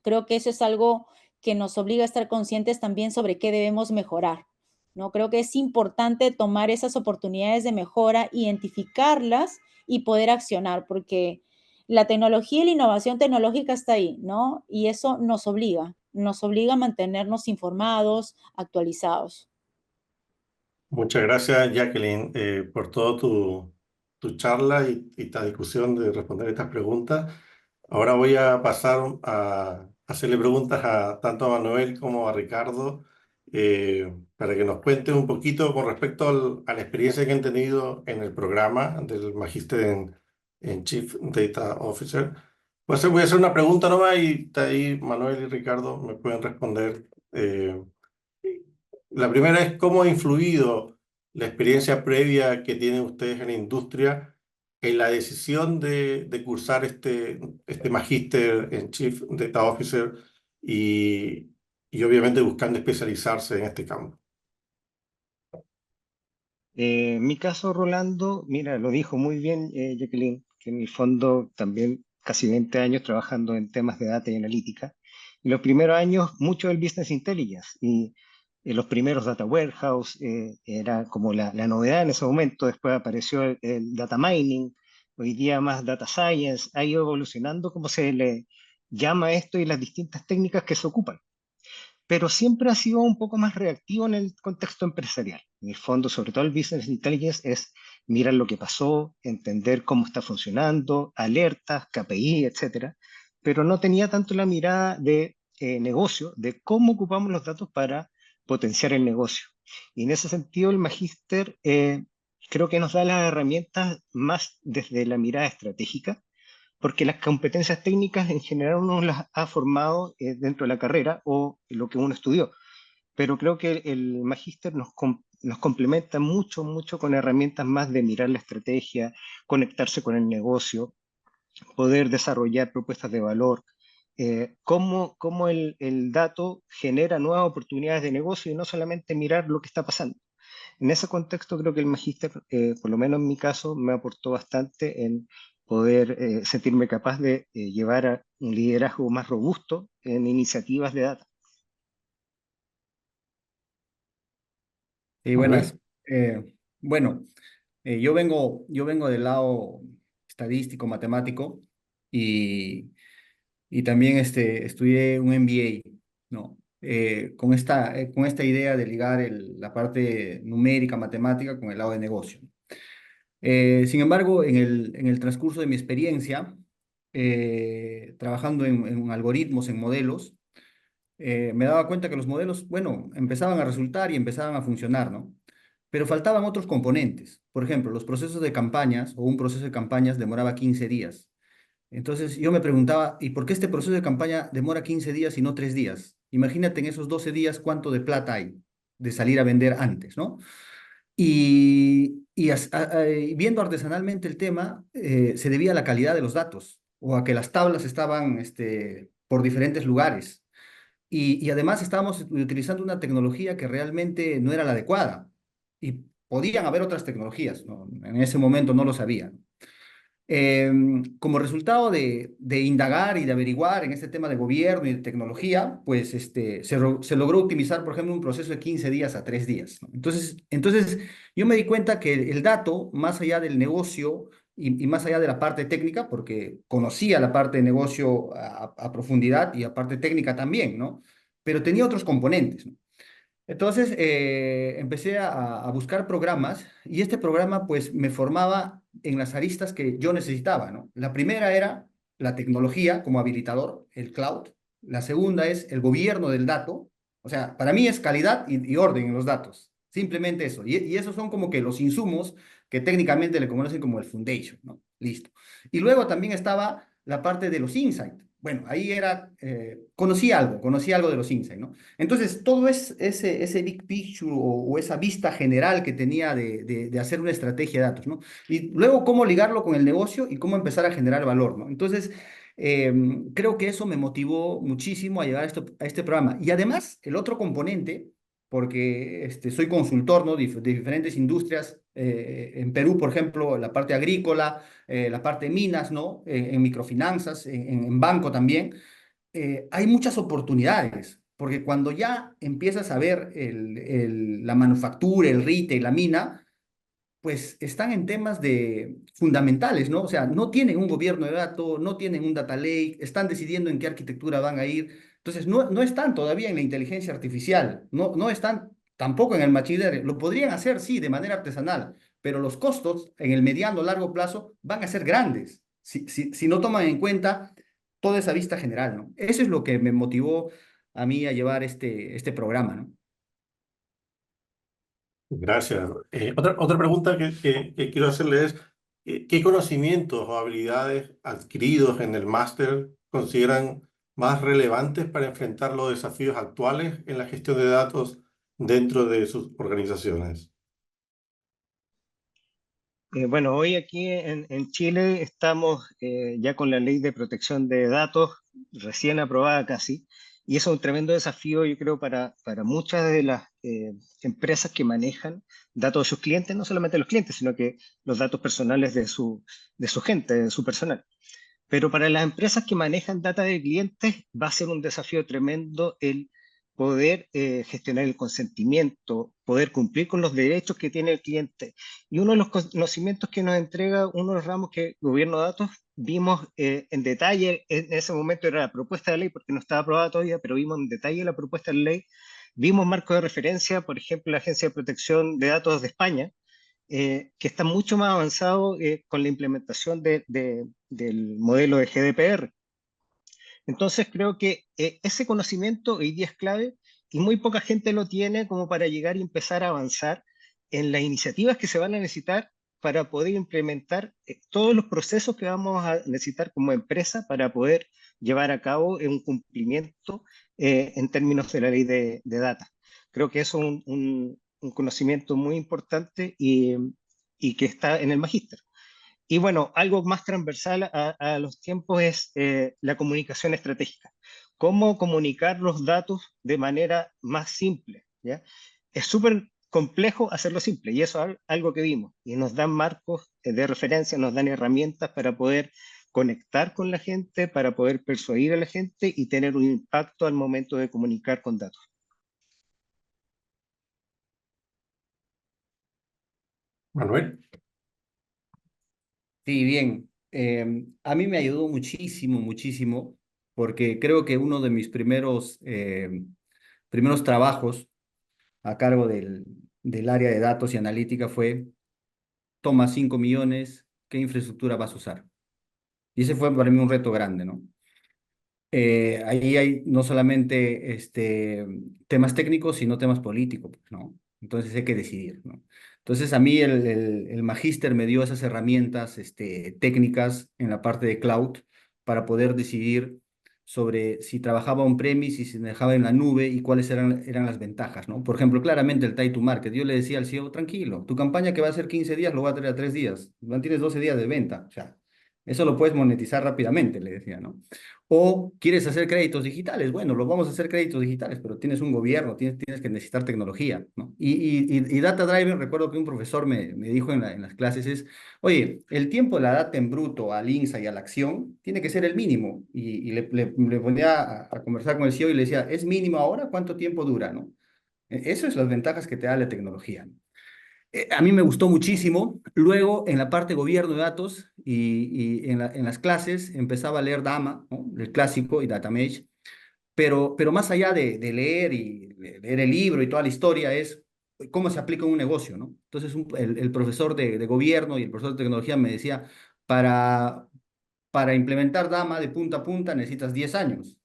creo que eso es algo que nos obliga a estar conscientes también sobre qué debemos mejorar, ¿no? Creo que es importante tomar esas oportunidades de mejora, identificarlas y poder accionar, porque la tecnología y la innovación tecnológica está ahí, ¿no? Y eso nos obliga a mantenernos informados, actualizados. Muchas gracias, Jacqueline, por toda tu charla y esta discusión de responder estas preguntas. Ahora voy a pasar hacerle preguntas a tanto a Manuel como a Ricardo para que nos cuenten un poquito con respecto a la experiencia que han tenido en el programa del Magíster en Chief Data Officer. Voy a hacer una pregunta nomás y de ahí Manuel y Ricardo me pueden responder. La primera es cómo ha influido la experiencia previa que tienen ustedes en la industria en la decisión de cursar este magíster en Chief Data Officer y, y obviamente buscando especializarse en este campo. En mi caso, Rolando, mira, lo dijo muy bien Jacqueline, que en el fondo también casi 20 años trabajando en temas de data y analítica. Y los primeros años, mucho del business intelligence. Y los primeros data warehouse era como la novedad en ese momento. Después apareció el data mining, hoy día más data science. Ha ido evolucionando como se le llama esto y las distintas técnicas que se ocupan, pero siempre ha sido un poco más reactivo en el contexto empresarial. En el fondo, sobre todo el business intelligence es mirar lo que pasó, entender cómo está funcionando, alertas, KPI, etcétera, pero no tenía tanto la mirada de negocio, de cómo ocupamos los datos para potenciar el negocio. Y en ese sentido, el magíster creo que nos da las herramientas más desde la mirada estratégica, porque las competencias técnicas en general uno las ha formado dentro de la carrera o lo que uno estudió, pero creo que el magíster nos complementa mucho, mucho con herramientas más de mirar la estrategia, conectarse con el negocio, poder desarrollar propuestas de valor, cómo el dato genera nuevas oportunidades de negocio y no solamente mirar lo que está pasando. En ese contexto creo que el magíster, por lo menos en mi caso, me aportó bastante en poder sentirme capaz de llevar a un liderazgo más robusto en iniciativas de data. Sí, Manuel. buenas. Bueno, yo vengo del lado estadístico, matemático y, y también estudié un MBA, ¿no? Con esta idea de ligar la parte numérica, matemática con el lado de negocio. Sin embargo, en el transcurso de mi experiencia, trabajando en algoritmos, en modelos, me daba cuenta que los modelos, bueno, empezaban a resultar y empezaban a funcionar, ¿no? Pero faltaban otros componentes. Por ejemplo, los procesos de campañas o un proceso de campañas demoraba 15 días. Entonces yo me preguntaba, ¿y por qué este proceso de campaña demora 15 días y no 3 días? Imagínate en esos 12 días cuánto de plata hay de salir a vender antes, ¿no? Y viendo artesanalmente el tema, se debía a la calidad de los datos o a que las tablas estaban por diferentes lugares. Y además estábamos utilizando una tecnología que realmente no era la adecuada. Y podían haber otras tecnologías, ¿no? En ese momento no lo sabían. Como resultado de indagar y de averiguar en este tema de gobierno y de tecnología, pues se logró optimizar, por ejemplo, un proceso de 15 días a 3 días, ¿no? Entonces, yo me di cuenta que el dato, más allá del negocio y más allá de la parte técnica, porque conocía la parte de negocio a profundidad y la parte técnica también, ¿no? Pero tenía otros componentes, ¿no? Entonces empecé a buscar programas y este programa pues me formaba en las aristas que yo necesitaba, ¿no? La primera era la tecnología como habilitador, el cloud. La segunda es el gobierno del dato. O sea, para mí es calidad y orden en los datos. Simplemente eso. Y esos son como que los insumos que técnicamente le conocen como el foundation, ¿no? Listo. Y luego también estaba la parte de los insights. Bueno, ahí era, conocí algo de los insights, ¿no? Entonces, todo ese big picture o esa vista general que tenía de hacer una estrategia de datos, ¿no? Y luego cómo ligarlo con el negocio y cómo empezar a generar valor, ¿no? Entonces, eh, creo que eso me motivó muchísimo a llegar a este programa. Y además, el otro componente, porque soy consultor, ¿no? De diferentes industrias. En Perú, por ejemplo, la parte agrícola, la parte de minas, ¿no? En microfinanzas, en banco también hay muchas oportunidades, porque cuando ya empiezas a ver la manufactura, el retail, la mina, pues están en temas fundamentales, ¿no? O sea, no tienen un gobierno de datos, no tienen un data lake, están decidiendo en qué arquitectura van a ir. Entonces, no están todavía en la inteligencia artificial, no están tampoco en el machine learning. Lo podrían hacer, sí, de manera artesanal, pero los costos en el mediano o largo plazo van a ser grandes si no toman en cuenta toda esa vista general, ¿no? Eso es lo que me motivó a mí a llevar este programa, ¿no? Gracias. Otra pregunta que quiero hacerle es, ¿qué conocimientos o habilidades adquiridos en el máster consideran más relevantes para enfrentar los desafíos actuales en la gestión de datos dentro de sus organizaciones? Bueno, hoy aquí en Chile estamos ya con la ley de protección de datos recién aprobada casi, y eso es un tremendo desafío, yo creo, para muchas de las empresas que manejan datos de sus clientes, no solamente los clientes, sino que los datos personales de su gente, de su personal. Pero para las empresas que manejan data de clientes va a ser un desafío tremendo el poder gestionar el consentimiento, poder cumplir con los derechos que tiene el cliente. Y uno de los conocimientos que nos entrega uno de los ramos que Gobierno de Datos, vimos en detalle, en ese momento era la propuesta de ley porque no estaba aprobada todavía, pero vimos en detalle la propuesta de ley, vimos marco de referencia, por ejemplo, la Agencia de Protección de Datos de España, que está mucho más avanzado con la implementación del modelo de GDPR. Entonces creo que ese conocimiento hoy día es clave y muy poca gente lo tiene como para llegar y empezar a avanzar en las iniciativas que se van a necesitar para poder implementar todos los procesos que vamos a necesitar como empresa para poder llevar a cabo un cumplimiento en términos de la ley de data. Creo que eso es un conocimiento muy importante y que está en el magíster. Y bueno, algo más transversal a los tiempos es la comunicación estratégica. Cómo comunicar los datos de manera más simple, ¿ya? Es súper complejo hacerlo simple y eso es algo que vimos. Y nos dan marcos de referencia, nos dan herramientas para poder conectar con la gente, para poder persuadir a la gente y tener un impacto al momento de comunicar con datos. Manuel. Sí, bien. A mí me ayudó muchísimo, muchísimo, porque creo que uno de mis primeros trabajos a cargo del área de datos y analítica fue, toma 5 millones, ¿qué infraestructura vas a usar? Y ese fue para mí un reto grande, ¿no? Ahí hay no solamente temas técnicos, sino temas políticos, ¿no? Entonces hay que decidir, ¿no? Entonces a mí el magíster me dio esas herramientas técnicas en la parte de cloud para poder decidir sobre si trabajaba on-premise y si me dejaba en la nube y cuáles eran las ventajas, ¿no? Por ejemplo, claramente el time to market. Yo le decía al CEO, tranquilo, tu campaña que va a ser 15 días lo va a traer a 3 días. Mantienes 12 días de venta. O sea, eso lo puedes monetizar rápidamente, le decía, ¿no? O quieres hacer créditos digitales, bueno, lo vamos a hacer créditos digitales, pero tienes un gobierno, tienes que necesitar tecnología, ¿no? Y Data Driver, recuerdo que un profesor me dijo en las clases es, oye, el tiempo de la data en bruto al INSA y a la acción tiene que ser el mínimo. Le ponía a conversar con el CEO y le decía, ¿es mínimo ahora? ¿Cuánto tiempo dura, no? Eso es las ventajas que te da la tecnología, ¿no? A mí me gustó muchísimo. Luego, en la parte gobierno de datos y en las clases, empezaba a leer DAMA, ¿no? El clásico y DataMesh, pero más allá de leer y de leer el libro y toda la historia, es cómo se aplica en un negocio, ¿no? Entonces, el profesor de gobierno y el profesor de tecnología me decía, para, para implementar DAMA de punta a punta necesitas 10 años.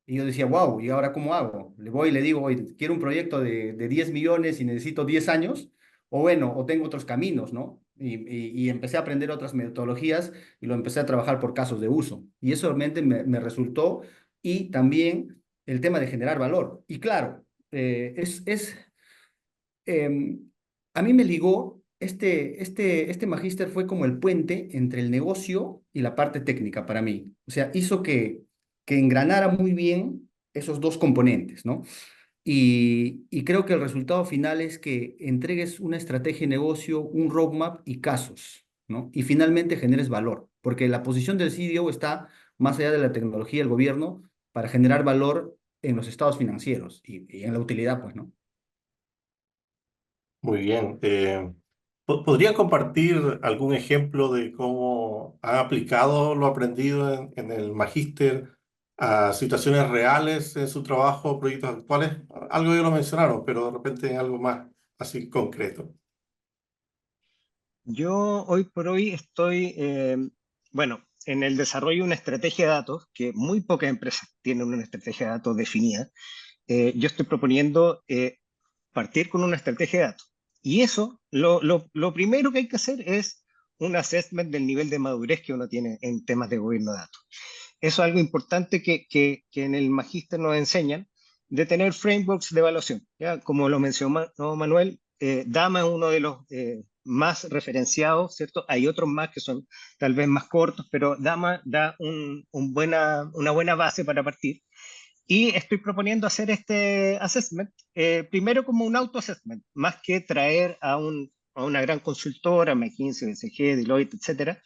Y yo decía, wow, ¿y ahora cómo hago? Le voy y le digo, oye, quiero un proyecto de 10 millones y necesito 10 años, o bueno, o tengo otros caminos, ¿no? Y empecé a aprender otras metodologías y lo empecé a trabajar por casos de uso. Y eso realmente me resultó. Y también el tema de generar valor. Y claro, em, a mí me ligó, este magíster fue como el puente entre el negocio y la parte técnica para mí. O sea, hizo que engranara muy bien esos dos componentes, ¿no? Y creo que el resultado final es que entregues una estrategia de negocio, un roadmap y casos, ¿no? Y finalmente generes valor, porque la posición del CDO está más allá de la tecnología del gobierno para generar valor en los estados financieros y en la utilidad, pues, ¿no? Muy bien. ¿Podrían compartir algún ejemplo de cómo han aplicado lo aprendido en el magíster a situaciones reales en su trabajo o proyectos actuales? Algo ya lo mencionaron, pero de repente en algo más así concreto. Yo hoy por hoy estoy, bueno, en el desarrollo de una estrategia de datos, que muy pocas empresas tienen una estrategia de datos definida, yo estoy proponiendo partir con una estrategia de datos. Y eso, lo primero que hay que hacer es un assessment del nivel de madurez que uno tiene en temas de gobierno de datos. Eso es algo importante que en el magíster nos enseñan, de tener frameworks de evaluación. ¿Ya? Como lo mencionó Manuel, DAMA es uno de los más referenciados, ¿cierto? Hay otros más que son tal vez más cortos, pero DAMA da una buena base para partir. Y estoy proponiendo hacer este assessment, primero como un auto-assessment, más que traer a una gran consultora, McKinsey, BCG, Deloitte, etcétera,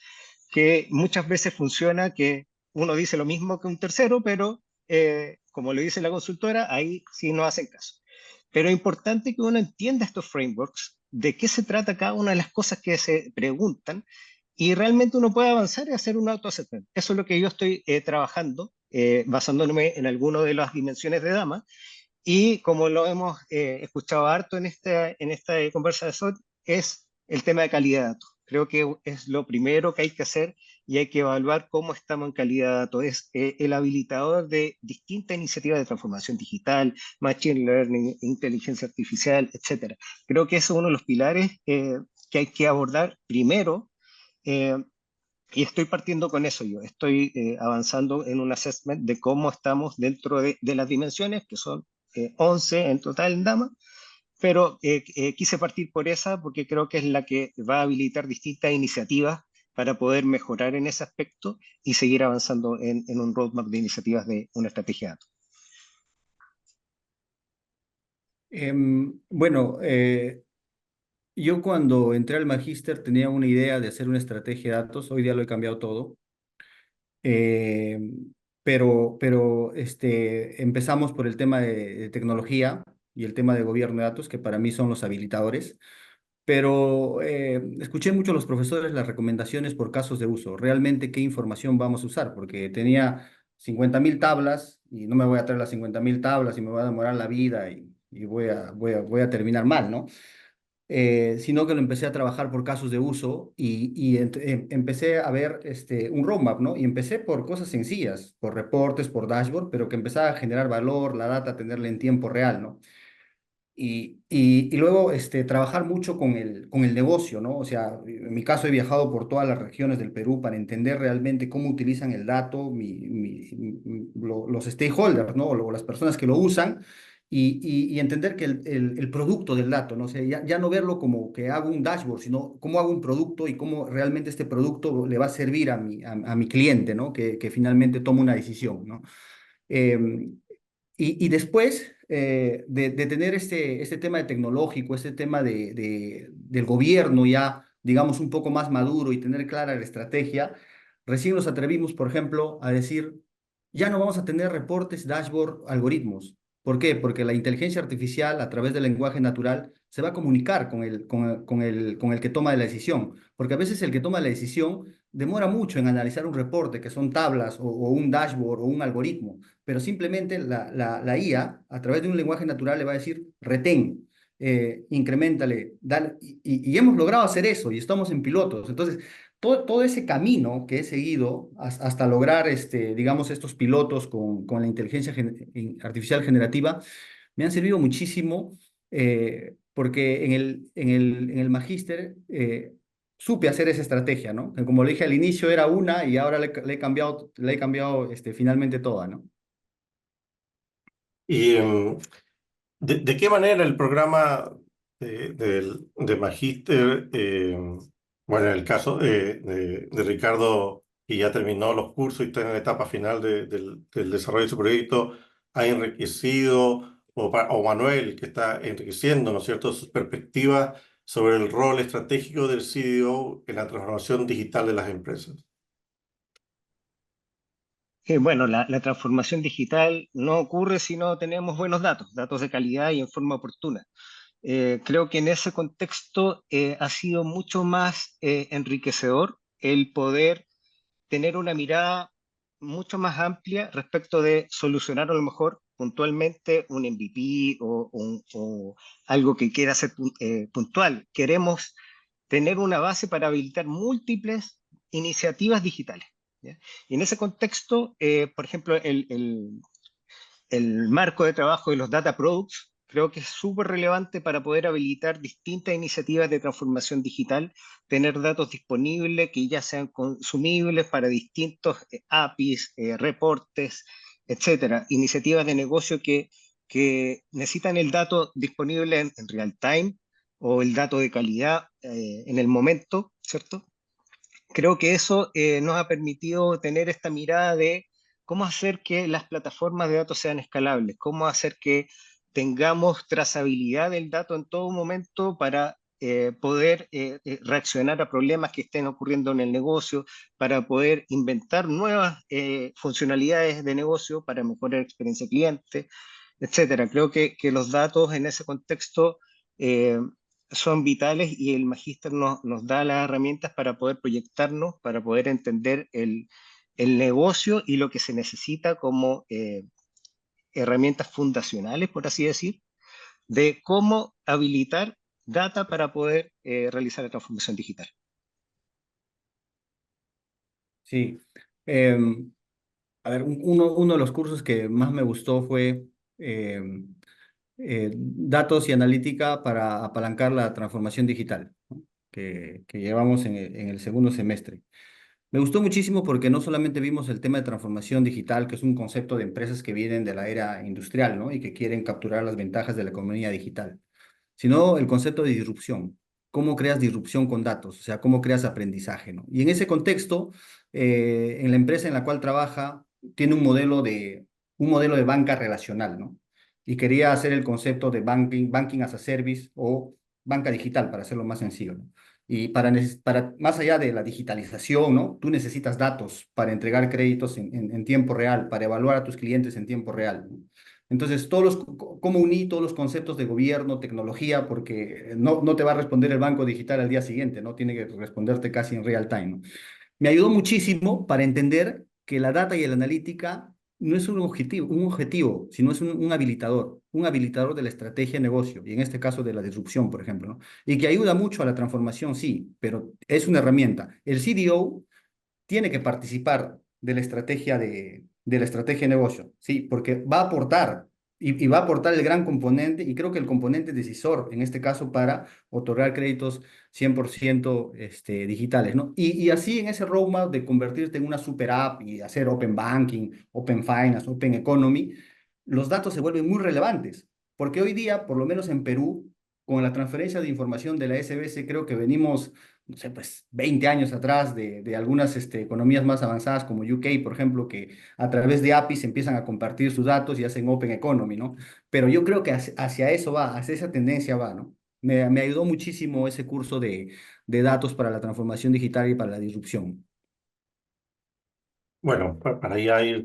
que muchas veces funciona que uno dice lo mismo que un tercero, pero como lo dice la consultora, ahí sí no hacen caso. Pero es importante que uno entienda estos frameworks, de qué se trata cada una de las cosas que se preguntan, y realmente uno puede avanzar y hacer un auto-assessment. Eso es lo que yo estoy trabajando, basándome en algunas de las dimensiones de Dama, y como lo hemos escuchado harto en esta conversación, es el tema de calidad de datos. Creo que es lo primero que hay que hacer y hay que evaluar cómo estamos en calidad de datos. Es el habilitador de distintas iniciativas de transformación digital, machine learning, inteligencia artificial, etcétera. Creo que eso es uno de los pilares que hay que abordar primero, eh, y estoy partiendo con eso yo. Estoy avanzando en un assessment de cómo estamos dentro de las dimensiones, que son 11 en total en Dama, pero quise partir por esa porque creo que es la que va a habilitar distintas iniciativas para poder mejorar en ese aspecto y seguir avanzando en un roadmap de iniciativas de una estrategia de datos. Bueno, yo cuando entré al magíster tenía una idea de hacer una estrategia de datos, hoy día lo he cambiado todo. Eh, pero empezamos por el tema de tecnología y el tema de gobierno de datos, que para mí son los habilitadores. Pero escuché mucho a los profesores las recomendaciones por casos de uso. Realmente, ¿qué información vamos a usar? Porque tenía 50.000 tablas y no me voy a traer las 50.000 tablas y me va a demorar la vida y voy a terminar mal, ¿no? Sino que lo empecé a trabajar por casos de uso y empecé a ver un roadmap, ¿no? Y empecé por cosas sencillas, por reportes, por dashboard, pero que empezaba a generar valor, la data, tenerla en tiempo real, ¿no? Y luego trabajar mucho con el negocio, ¿no? O sea, en mi caso he viajado por todas las regiones del Perú para entender realmente cómo utilizan el dato los stakeholders, ¿no? O las personas que lo usan y entender que el producto del dato, ¿no? O sea, ya no verlo como que hago un dashboard, sino cómo hago un producto y cómo realmente este producto le va a servir a mi cliente, ¿no? Que finalmente toma una decisión, ¿no? Em, y después de tener este tema de tecnológico, este tema del gobierno ya, digamos, un poco más maduro y tener clara la estrategia, recién nos atrevimos, por ejemplo, a decir, ya no vamos a tener reportes, dashboard, algoritmos. ¿Por qué? Porque la inteligencia artificial, a través del lenguaje natural, se va a comunicar con el que toma la decisión. Porque a veces el que toma la decisión demora mucho en analizar un reporte, que son tablas o un dashboard o un algoritmo, pero simplemente la IA, a través de un lenguaje natural, le va a decir, retén, incrementale, dale, y hemos logrado hacer eso y estamos en pilotos. Entonces, todo ese camino que he seguido hasta lograr, digamos, estos pilotos con la inteligencia artificial generativa, me han servido muchísimo porque en el magíster supe hacer esa estrategia, ¿no? Que como le dije al inicio era una y ahora le he cambiado finalmente toda, ¿no? ¿Y de qué manera el programa de Magíster, bueno, en el caso de Ricardo, que ya terminó los cursos y está en la etapa final del desarrollo de su proyecto, ha enriquecido, o Manuel, que está enriqueciendo, ¿no es cierto?, sus perspectivas sobre el rol estratégico del CDO en la transformación digital de las empresas? Bueno, la transformación digital no ocurre si no tenemos buenos datos, datos de calidad y en forma oportuna. Creo que en ese contexto ha sido mucho más enriquecedor el poder tener una mirada mucho más amplia respecto de solucionar a lo mejor puntualmente un MVP o algo que quiera ser puntual. Queremos tener una base para habilitar múltiples iniciativas digitales. ¿ya? Y en ese contexto, por ejemplo, el marco de trabajo de los data products creo que es súper relevante para poder habilitar distintas iniciativas de transformación digital, tener datos disponibles que ya sean consumibles para distintos APIs, reportes, etcétera. Iniciativas de negocio que necesitan el dato disponible en real time o el dato de calidad en el momento, ¿cierto? Creo que eso nos ha permitido tener esta mirada de cómo hacer que las plataformas de datos sean escalables, cómo hacer que tengamos trazabilidad del dato en todo momento para poder reaccionar a problemas que estén ocurriendo en el negocio, para poder inventar nuevas funcionalidades de negocio para mejorar la experiencia cliente, etcétera. Creo que los datos en ese contexto eh, son vitales y el magíster nos da las herramientas para poder proyectarnos, para poder entender el negocio y lo que se necesita como herramientas fundacionales, por así decir, de cómo habilitar data para poder realizar la transformación digital. Sí. A ver, uno de los cursos que más me gustó fue datos y analítica para apalancar la transformación digital, ¿no? Que llevamos en el segundo semestre. Me gustó muchísimo porque no solamente vimos el tema de transformación digital, que es un concepto de empresas que vienen de la era industrial, ¿no? Y que quieren capturar las ventajas de la economía digital, sino el concepto de disrupción. ¿Cómo creas disrupción con datos? O sea, ¿cómo creas aprendizaje, ¿no? Y en ese contexto, en la empresa en la cual trabaja, tiene un modelo de banca relacional, ¿no? Y quería hacer el concepto de banking as a service o banca digital, para hacerlo más sencillo, ¿no? Y para más allá de la digitalización, ¿no? Tú necesitas datos para entregar créditos en tiempo real, para evaluar a tus clientes en tiempo real, ¿no? Entonces, cómo uní todos los conceptos de gobierno, tecnología, porque no te va a responder el banco digital al día siguiente, ¿no? Tiene que responderte casi en real time, ¿no? Me ayudó muchísimo para entender que la data y la analítica no es un objetivo, sino es un habilitador de la estrategia de negocio, y en este caso de la disrupción, por ejemplo, ¿no? Y que ayuda mucho a la transformación, sí, pero es una herramienta. El CDO tiene que participar de la estrategia de negocio, ¿sí? Porque va a aportar y va a aportar el gran componente, y creo que el componente decisor en este caso para otorgar créditos 100% digitales, ¿no? Y así en ese roadmap de convertirte en una super app y hacer Open Banking, Open Finance, Open Economy, los datos se vuelven muy relevantes, porque hoy día, por lo menos en Perú, con la transferencia de información de la SBS, creo que venimos, no sé, pues 20 años atrás de algunas economías más avanzadas como UK, por ejemplo, que a través de APIs empiezan a compartir sus datos y hacen Open Economy, ¿no? Pero yo creo que hacia eso va, hacia esa tendencia va, ¿no? Me ayudó muchísimo ese curso de datos para la transformación digital y para la disrupción. Bueno, para ya ir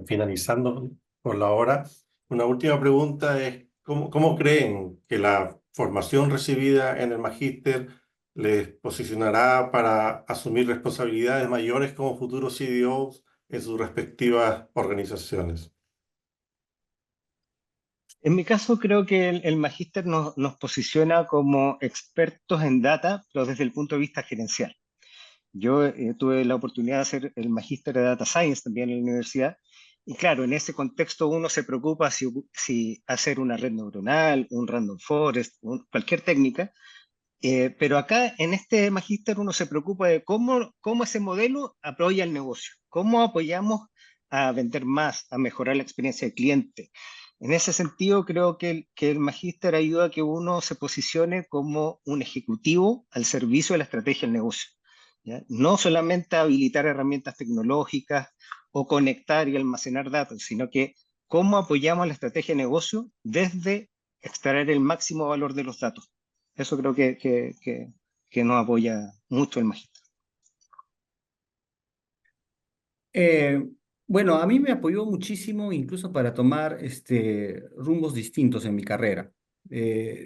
finalizando por la hora, una última pregunta es, ¿cómo creen que la formación recibida en el magíster les posicionará para asumir responsabilidades mayores como futuros CDOs en sus respectivas organizaciones? En mi caso, creo que el magíster nos posiciona como expertos en data, pero desde el punto de vista gerencial. Yo tuve la oportunidad de hacer el magíster de Data Science también en la universidad. Y claro, en ese contexto uno se preocupa si hacer una red neuronal, un random forest, cualquier técnica. Pero acá en este magíster uno se preocupa de cómo ese modelo apoya el negocio, cómo apoyamos a vender más, a mejorar la experiencia del cliente. En ese sentido, creo que el magíster ayuda a que uno se posicione como un ejecutivo al servicio de la estrategia del negocio, ¿ya? No solamente habilitar herramientas tecnológicas o conectar y almacenar datos, sino que cómo apoyamos la estrategia de negocio desde extraer el máximo valor de los datos. Eso creo que nos apoya mucho el magíster. Eh, bueno, a mí me apoyó muchísimo incluso para tomar rumbos distintos en mi carrera.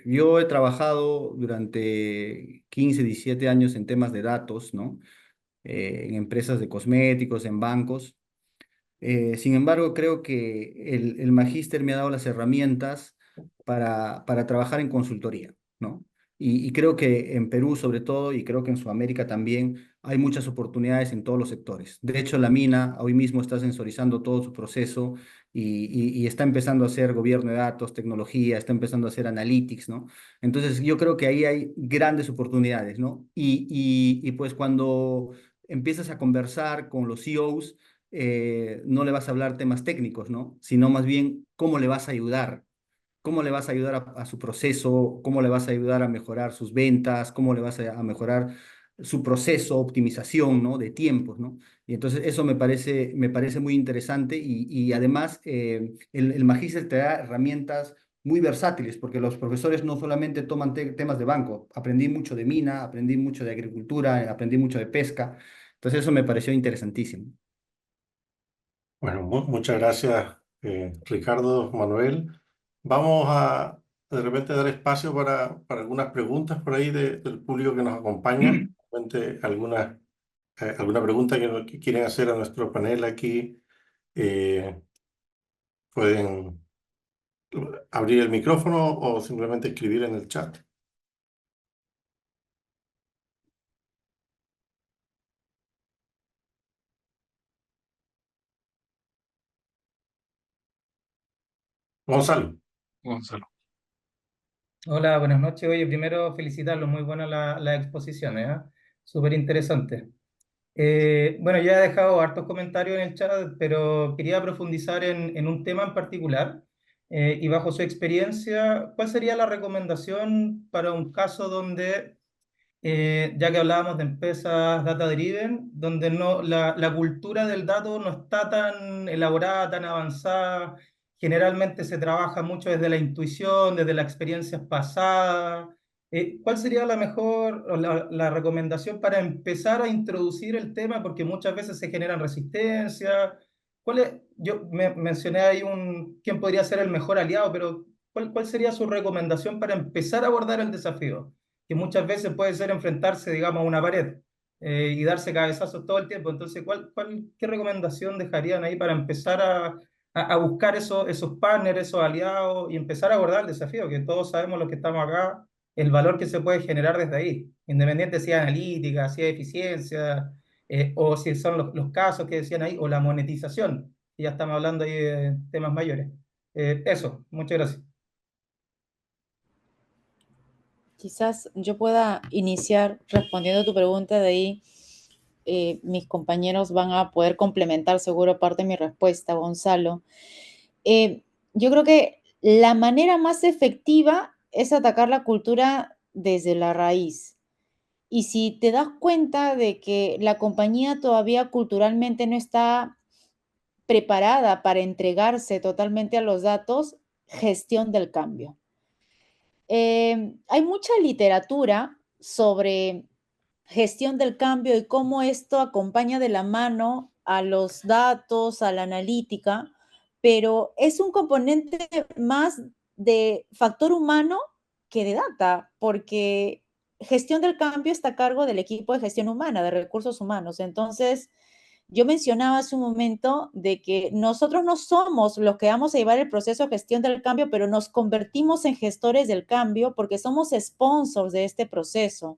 Yo he trabajado durante 15, 17 años en temas de datos, ¿no? En empresas de cosméticos, en bancos. Sin embargo, creo que el magíster me ha dado las herramientas para trabajar en consultoría, ¿no? Y creo que en Perú sobre todo, y creo que en Sudamérica también, hay muchas oportunidades en todos los sectores. De hecho, la mina hoy mismo está sensorizando todo su proceso y está empezando a hacer gobierno de datos, tecnología, está empezando a hacer analytics, ¿no? Entonces, yo creo que ahí hay grandes oportunidades, ¿no? Y pues cuando empiezas a conversar con los CEOs, no le vas a hablar temas técnicos, ¿no? Sino más bien cómo le vas a ayudar, cómo le vas a ayudar a su proceso, cómo le vas a ayudar a mejorar sus ventas, cómo le vas a mejorar su proceso, optimización, ¿no? De tiempos, ¿no? Y entonces eso me parece muy interesante y además el Magíster te da herramientas muy versátiles, porque los profesores no solamente toman temas de banco, aprendí mucho de mina, aprendí mucho de agricultura, aprendí mucho de pesca, entonces eso me pareció interesantísimo. Bueno, muchas gracias, Ricardo, Manuel. Vamos a de repente dar espacio para algunas preguntas por ahí del público que nos acompaña. De repente alguna pregunta que quieren hacer a nuestro panel aquí, eh, pueden abrir el micrófono o simplemente escribir en el chat. Gonzalo. Gonzalo. Hola, buenas noches. Oye, primero felicitarlos, muy buena la exposición, ¿eh? Súper interesante. Bueno, ya he dejado hartos comentarios en el chat, pero quería profundizar en un tema en particular. Y bajo su experiencia, ¿cuál sería la recomendación para un caso donde ya que hablábamos de empresas data driven, donde la cultura del dato no está tan elaborada, tan avanzada? Generalmente se trabaja mucho desde la intuición, desde las experiencias pasadas. ¿Cuál sería la mejor o la recomendación para empezar a introducir el tema? Porque muchas veces se generan resistencias. Yo mencioné ahí quién podría ser el mejor aliado, pero ¿cuál sería su recomendación para empezar a abordar el desafío? Que muchas veces puede ser enfrentarse, digamos, a una pared y darse cabezazos todo el tiempo. Entonces, ¿qué recomendación dejarían ahí para empezar a buscar esos partners, esos aliados y empezar a abordar el desafío? Que todos sabemos los que estamos acá, el valor que se puede generar desde ahí, independiente si es analítica, si es eficiencia, o si son los casos que decían ahí, o la monetización, y ya estamos hablando ahí de temas mayores. Eso, muchas gracias. Quizás yo pueda iniciar respondiendo a tu pregunta, de ahí mis compañeros van a poder complementar seguro parte de mi respuesta, Gonzalo. Yo creo que la manera más efectiva es atacar la cultura desde la raíz. Y si te das cuenta de que la compañía todavía culturalmente no está preparada para entregarse totalmente a los datos, gestión del cambio. Hay mucha literatura sobre gestión del cambio y cómo esto acompaña de la mano a los datos, a la analítica, pero es un componente más de factor humano que de data, porque gestión del cambio está a cargo del equipo de gestión humana, de recursos humanos. Entonces, yo mencionaba hace un momento de que nosotros no somos los que vamos a llevar el proceso de gestión del cambio, pero nos convertimos en gestores del cambio porque somos sponsors de este proceso.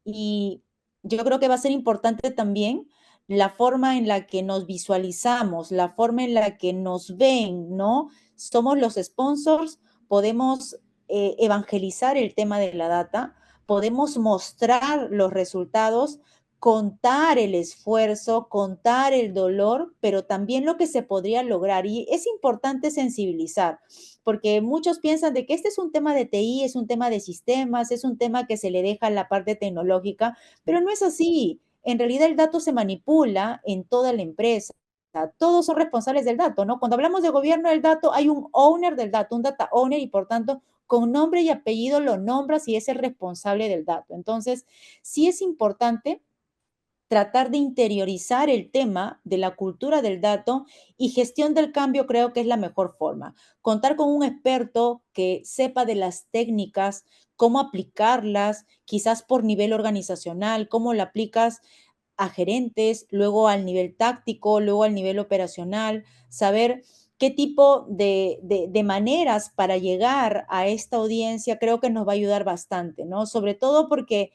Y yo creo que va a ser importante también la forma en la que nos visualizamos, la forma en la que nos ven, ¿no? Somos los sponsors, podemos evangelizar el tema de la data, podemos mostrar los resultados, contar el esfuerzo, contar el dolor, pero también lo que se podría lograr. Y es importante sensibilizar, porque muchos piensan de que este es un tema de TI, es un tema de sistemas, es un tema que se le deja a la parte tecnológica, pero no es así. En realidad el dato se manipula en toda la empresa. Todos son responsables del dato, ¿no? Cuando hablamos de gobierno del dato, hay un owner del dato, un data owner, y por tanto, con nombre y apellido lo nombras y es el responsable del dato. Entonces, sí es importante tratar de interiorizar el tema de la cultura del dato, y gestión del cambio creo que es la mejor forma. Contar con un experto que sepa de las técnicas, cómo aplicarlas, quizás por nivel organizacional, cómo la aplicas a gerentes, luego al nivel táctico, luego al nivel operacional, saber qué tipo de maneras para llegar a esta audiencia, creo que nos va a ayudar bastante, ¿no? Sobre todo porque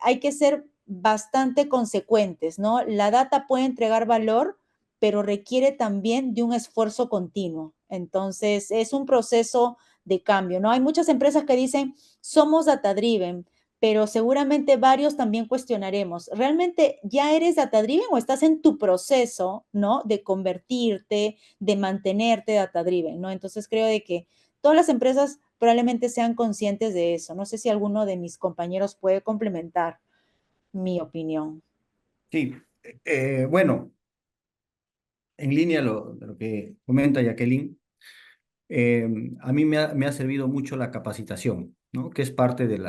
hay que ser bastante consecuentes, ¿no? La data puede entregar valor, pero requiere también de un esfuerzo continuo. Entonces, es un proceso de cambio, ¿no? Hay muchas empresas que dicen, somos data driven, pero seguramente varios también cuestionaremos, ¿realmente ya eres data driven o estás en tu proceso, ¿no? De convertirte, de mantenerte data driven, ¿no? Entonces creo de que todas las empresas probablemente sean conscientes de eso. No sé si alguno de mis compañeros puede complementar mi opinión. Sí, bueno, en línea de lo que comenta Jacqueline, eh, a mí me ha servido mucho la capacitación, ¿no? Que es parte de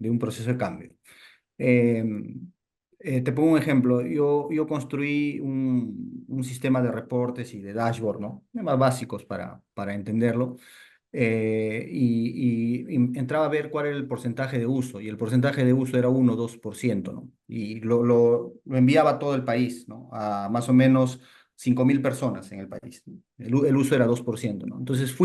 un proceso de cambio. Eh, Te pongo un ejemplo. Yo construí un sistema de reportes y de dashboard, ¿no? Más básicos para entenderlo. Y entraba a ver cuál era el porcentaje de uso, y el porcentaje de uso era 1 o 2%, ¿no? Y lo enviaba a todo el país, ¿no? A más o menos 5.000 personas en el país, ¿no? El uso era 2%, ¿no? Entonces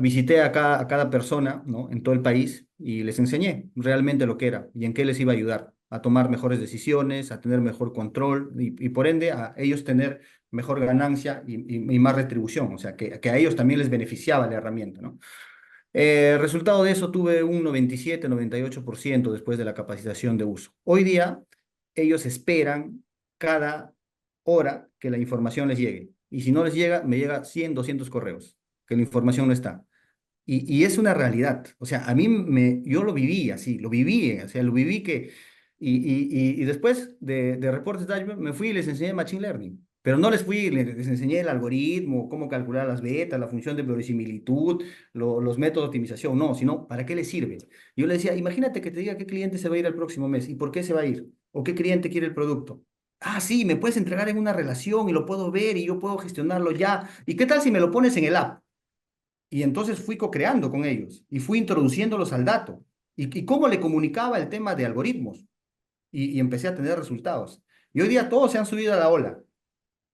visité a cada persona, ¿no? En todo el país y les enseñé realmente lo que era y en qué les iba a ayudar a tomar mejores decisiones, a tener mejor control y por ende a ellos tener mejor ganancia y más retribución, o sea, que a ellos también les beneficiaba la herramienta, ¿no? Resultado de eso, tuve un 97-98% después de la capacitación de uso. Hoy día, ellos esperan cada hora que la información les llegue. Y si no les llega, me llega 100-200 correos, que la información no está. Y es una realidad. O sea, yo lo viví así, lo viví, o sea, lo viví que... Y después de reportes Dashboard me fui y les enseñé Machine Learning. Pero no les enseñé el algoritmo, cómo calcular las betas, la función de verosimilitud, los métodos de optimización, no, sino ¿para qué les sirve? Yo le decía, imagínate que te diga qué cliente se va a ir al próximo mes y por qué se va a ir, o qué cliente quiere el producto. Ah, sí, me puedes entregar en una relación y lo puedo ver y yo puedo gestionarlo ya. ¿Y qué tal si me lo pones en el app? Y entonces fui co-creando con ellos y fui introduciéndolos al dato. Y cómo le comunicaba el tema de algoritmos. Y empecé a tener resultados. Y hoy día todos se han subido a la ola,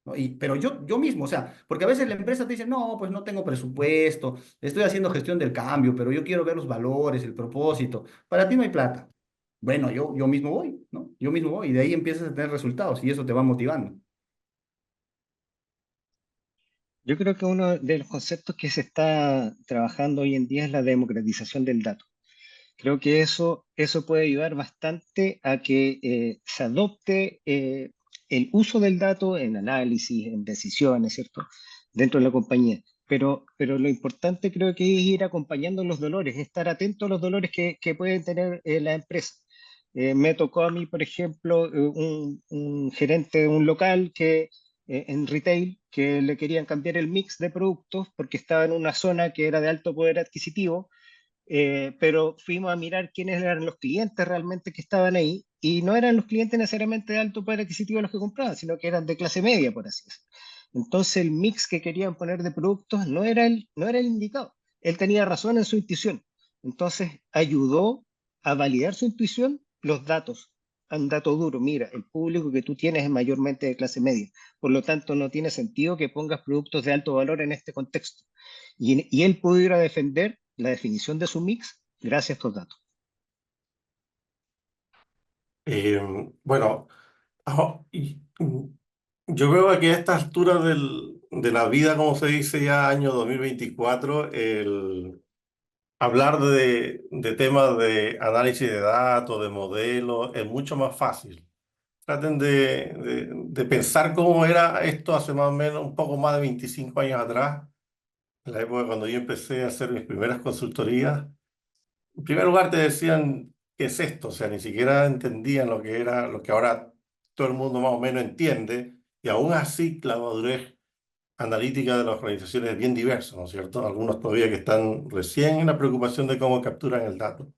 ¿no? Pero yo mismo, o sea, porque a veces la empresa te dice, no, pues no tengo presupuesto, estoy haciendo gestión del cambio, pero yo quiero ver los valores, el propósito. Para ti no hay plata. Bueno, yo mismo voy, ¿no? Yo mismo voy y de ahí empiezas a tener resultados y eso te va motivando. Yo creo que uno de los conceptos que se está trabajando hoy en día es la democratización del dato. Creo que eso puede ayudar bastante a que se adopte el uso del dato en análisis, en decisiones, ¿cierto? Dentro de la compañía. Pero lo importante creo que es ir acompañando los dolores, estar atento a los dolores que pueden tener la empresa. Me tocó a mí, por ejemplo, un gerente de un local en retail que le querían cambiar el mix de productos porque estaba en una zona que era de alto poder adquisitivo, pero fuimos a mirar quiénes eran los clientes realmente que estaban ahí y no eran los clientes necesariamente de alto poder adquisitivo los que compraban, sino que eran de clase media, por así decirlo. Entonces el mix que querían poner de productos no era el indicado. Él tenía razón en su intuición. Entonces ayudó a validar su intuición los datos. Un dato duro, mira, el público que tú tienes es mayormente de clase media, por lo tanto no tiene sentido que pongas productos de alto valor en este contexto. Y él pudo ir a defender la definición de su mix gracias a estos datos. Eh, bueno, yo creo que a esta altura de la vida, como se dice ya año 2024, el hablar de temas de análisis de datos, de modelos, es mucho más fácil. Traten de pensar cómo era esto hace más o menos un poco más de 25 años atrás, en la época cuando yo empecé a hacer mis primeras consultorías. En primer lugar te decían, ¿qué es esto? O sea, ni siquiera entendían lo que era, lo que ahora todo el mundo más o menos entiende, y aún así la madurez analítica de las organizaciones es bien diversa, ¿no es cierto? Algunos todavía que están recién en la preocupación de cómo capturan el dato.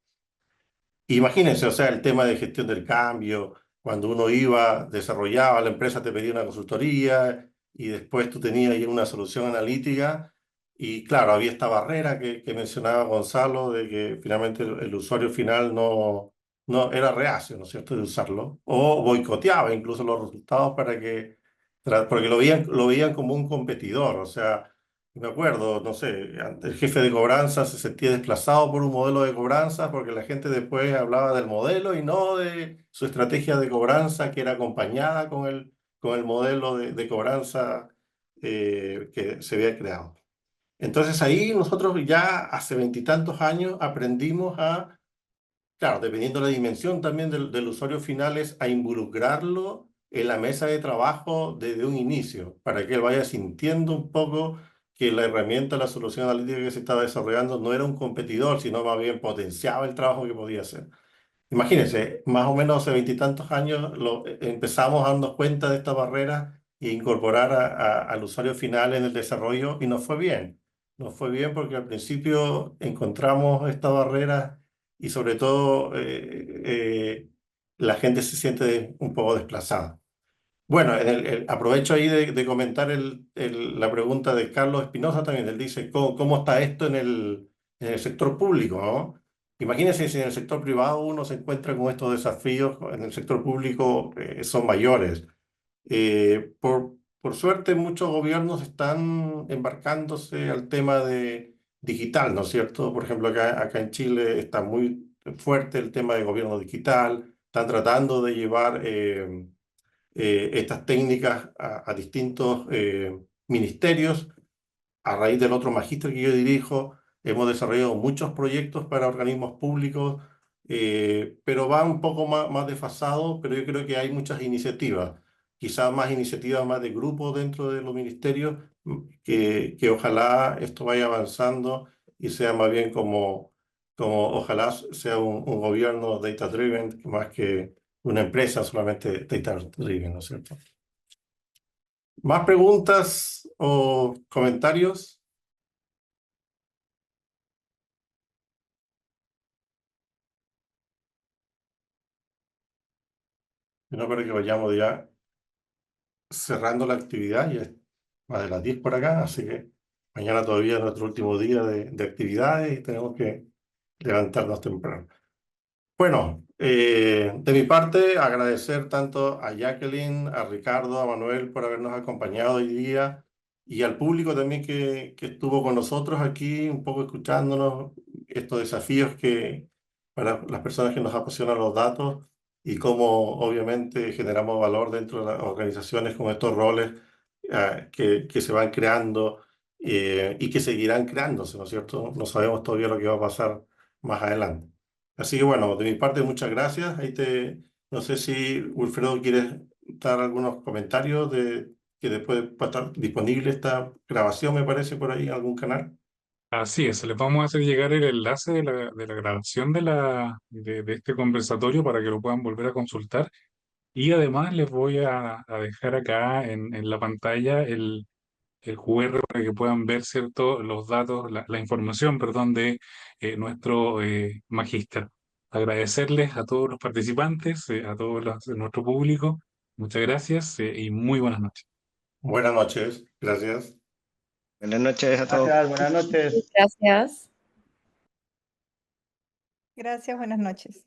Imagínense, o sea, el tema de gestión del cambio, cuando uno iba, desarrollaba, la empresa te pedía una consultoría y después tú tenías ahí una solución analítica y claro, había esta barrera que mencionaba Gonzalo de que finalmente el usuario final no era reacio, ¿no es cierto?, de usarlo o boicoteaba incluso los resultados para que porque lo veían como un competidor. O sea, me acuerdo, no sé, el jefe de cobranza se sentía desplazado por un modelo de cobranza porque la gente después hablaba del modelo y no de su estrategia de cobranza que era acompañada con el modelo de cobranza que se había creado. Entonces ahí nosotros ya hace veintitantos años aprendimos a, claro, dependiendo de la dimensión también del usuario final, es a involucrarlo en la mesa de trabajo desde un inicio, para que él vaya sintiendo un poco que la herramienta, la solución analítica que se estaba desarrollando no era un competidor, sino más bien potenciaba el trabajo que podía hacer. Imagínense, más o menos hace veintitantos años empezamos a darnos cuenta de esta barrera e incorporar al usuario final en el desarrollo y nos fue bien. Nos fue bien porque al principio encontramos esta barrera y sobre todo la gente se siente un poco desplazada. Bueno, aprovecho ahí de comentar la pregunta de Carlos Espinosa también. Él dice, ¿cómo está esto en el sector público, ¿no? Imagínense si en el sector privado uno se encuentra con estos desafíos, en el sector público son mayores. Por suerte, muchos gobiernos están embarcándose al tema de digital, ¿no es cierto? Por ejemplo, acá en Chile está muy fuerte el tema de gobierno digital, están tratando de llevar estas técnicas a distintos ministerios. A raíz del otro magíster que yo dirijo, hemos desarrollado muchos proyectos para organismos públicos, pero va un poco más desfasado, pero yo creo que hay muchas iniciativas, quizás más iniciativas más de grupos dentro de los ministerios, que ojalá esto vaya avanzando y sea más bien como ojalá sea un gobierno data-driven, más que una empresa solamente data-driven, ¿no es cierto? ¿Más preguntas o comentarios? No, para que vayamos ya cerrando la actividad, ya es más de las 10 por acá, así que mañana todavía es nuestro último día de actividades y tenemos que levantarnos temprano. Bueno, de mi parte, agradecer tanto a Jacqueline, a Ricardo, a Manuel por habernos acompañado hoy día y al público también que estuvo con nosotros aquí, un poco escuchándonos estos desafíos que para las personas que nos apasionan los datos y cómo obviamente generamos valor dentro de las organizaciones con estos roles que se van creando y que seguirán creándose, ¿no es cierto? No sabemos todavía lo que va a pasar más adelante. Así que bueno, de mi parte muchas gracias. No sé si Wilfredo quiere dar algunos comentarios que después va a estar disponible esta grabación, me parece, por ahí en algún canal. Así es, les vamos a hacer llegar el enlace de la grabación de este conversatorio para que lo puedan volver a consultar. Y además les voy a dejar acá en la pantalla el QR para que puedan ver, ¿cierto?, los datos, la información, perdón, de nuestro magíster. Agradecerles a todos los participantes, a todos nuestro público. Muchas gracias y muy buenas noches. Buenas noches, gracias. Buenas noches a todos. Gracias, buenas noches. Gracias. Gracias, buenas noches.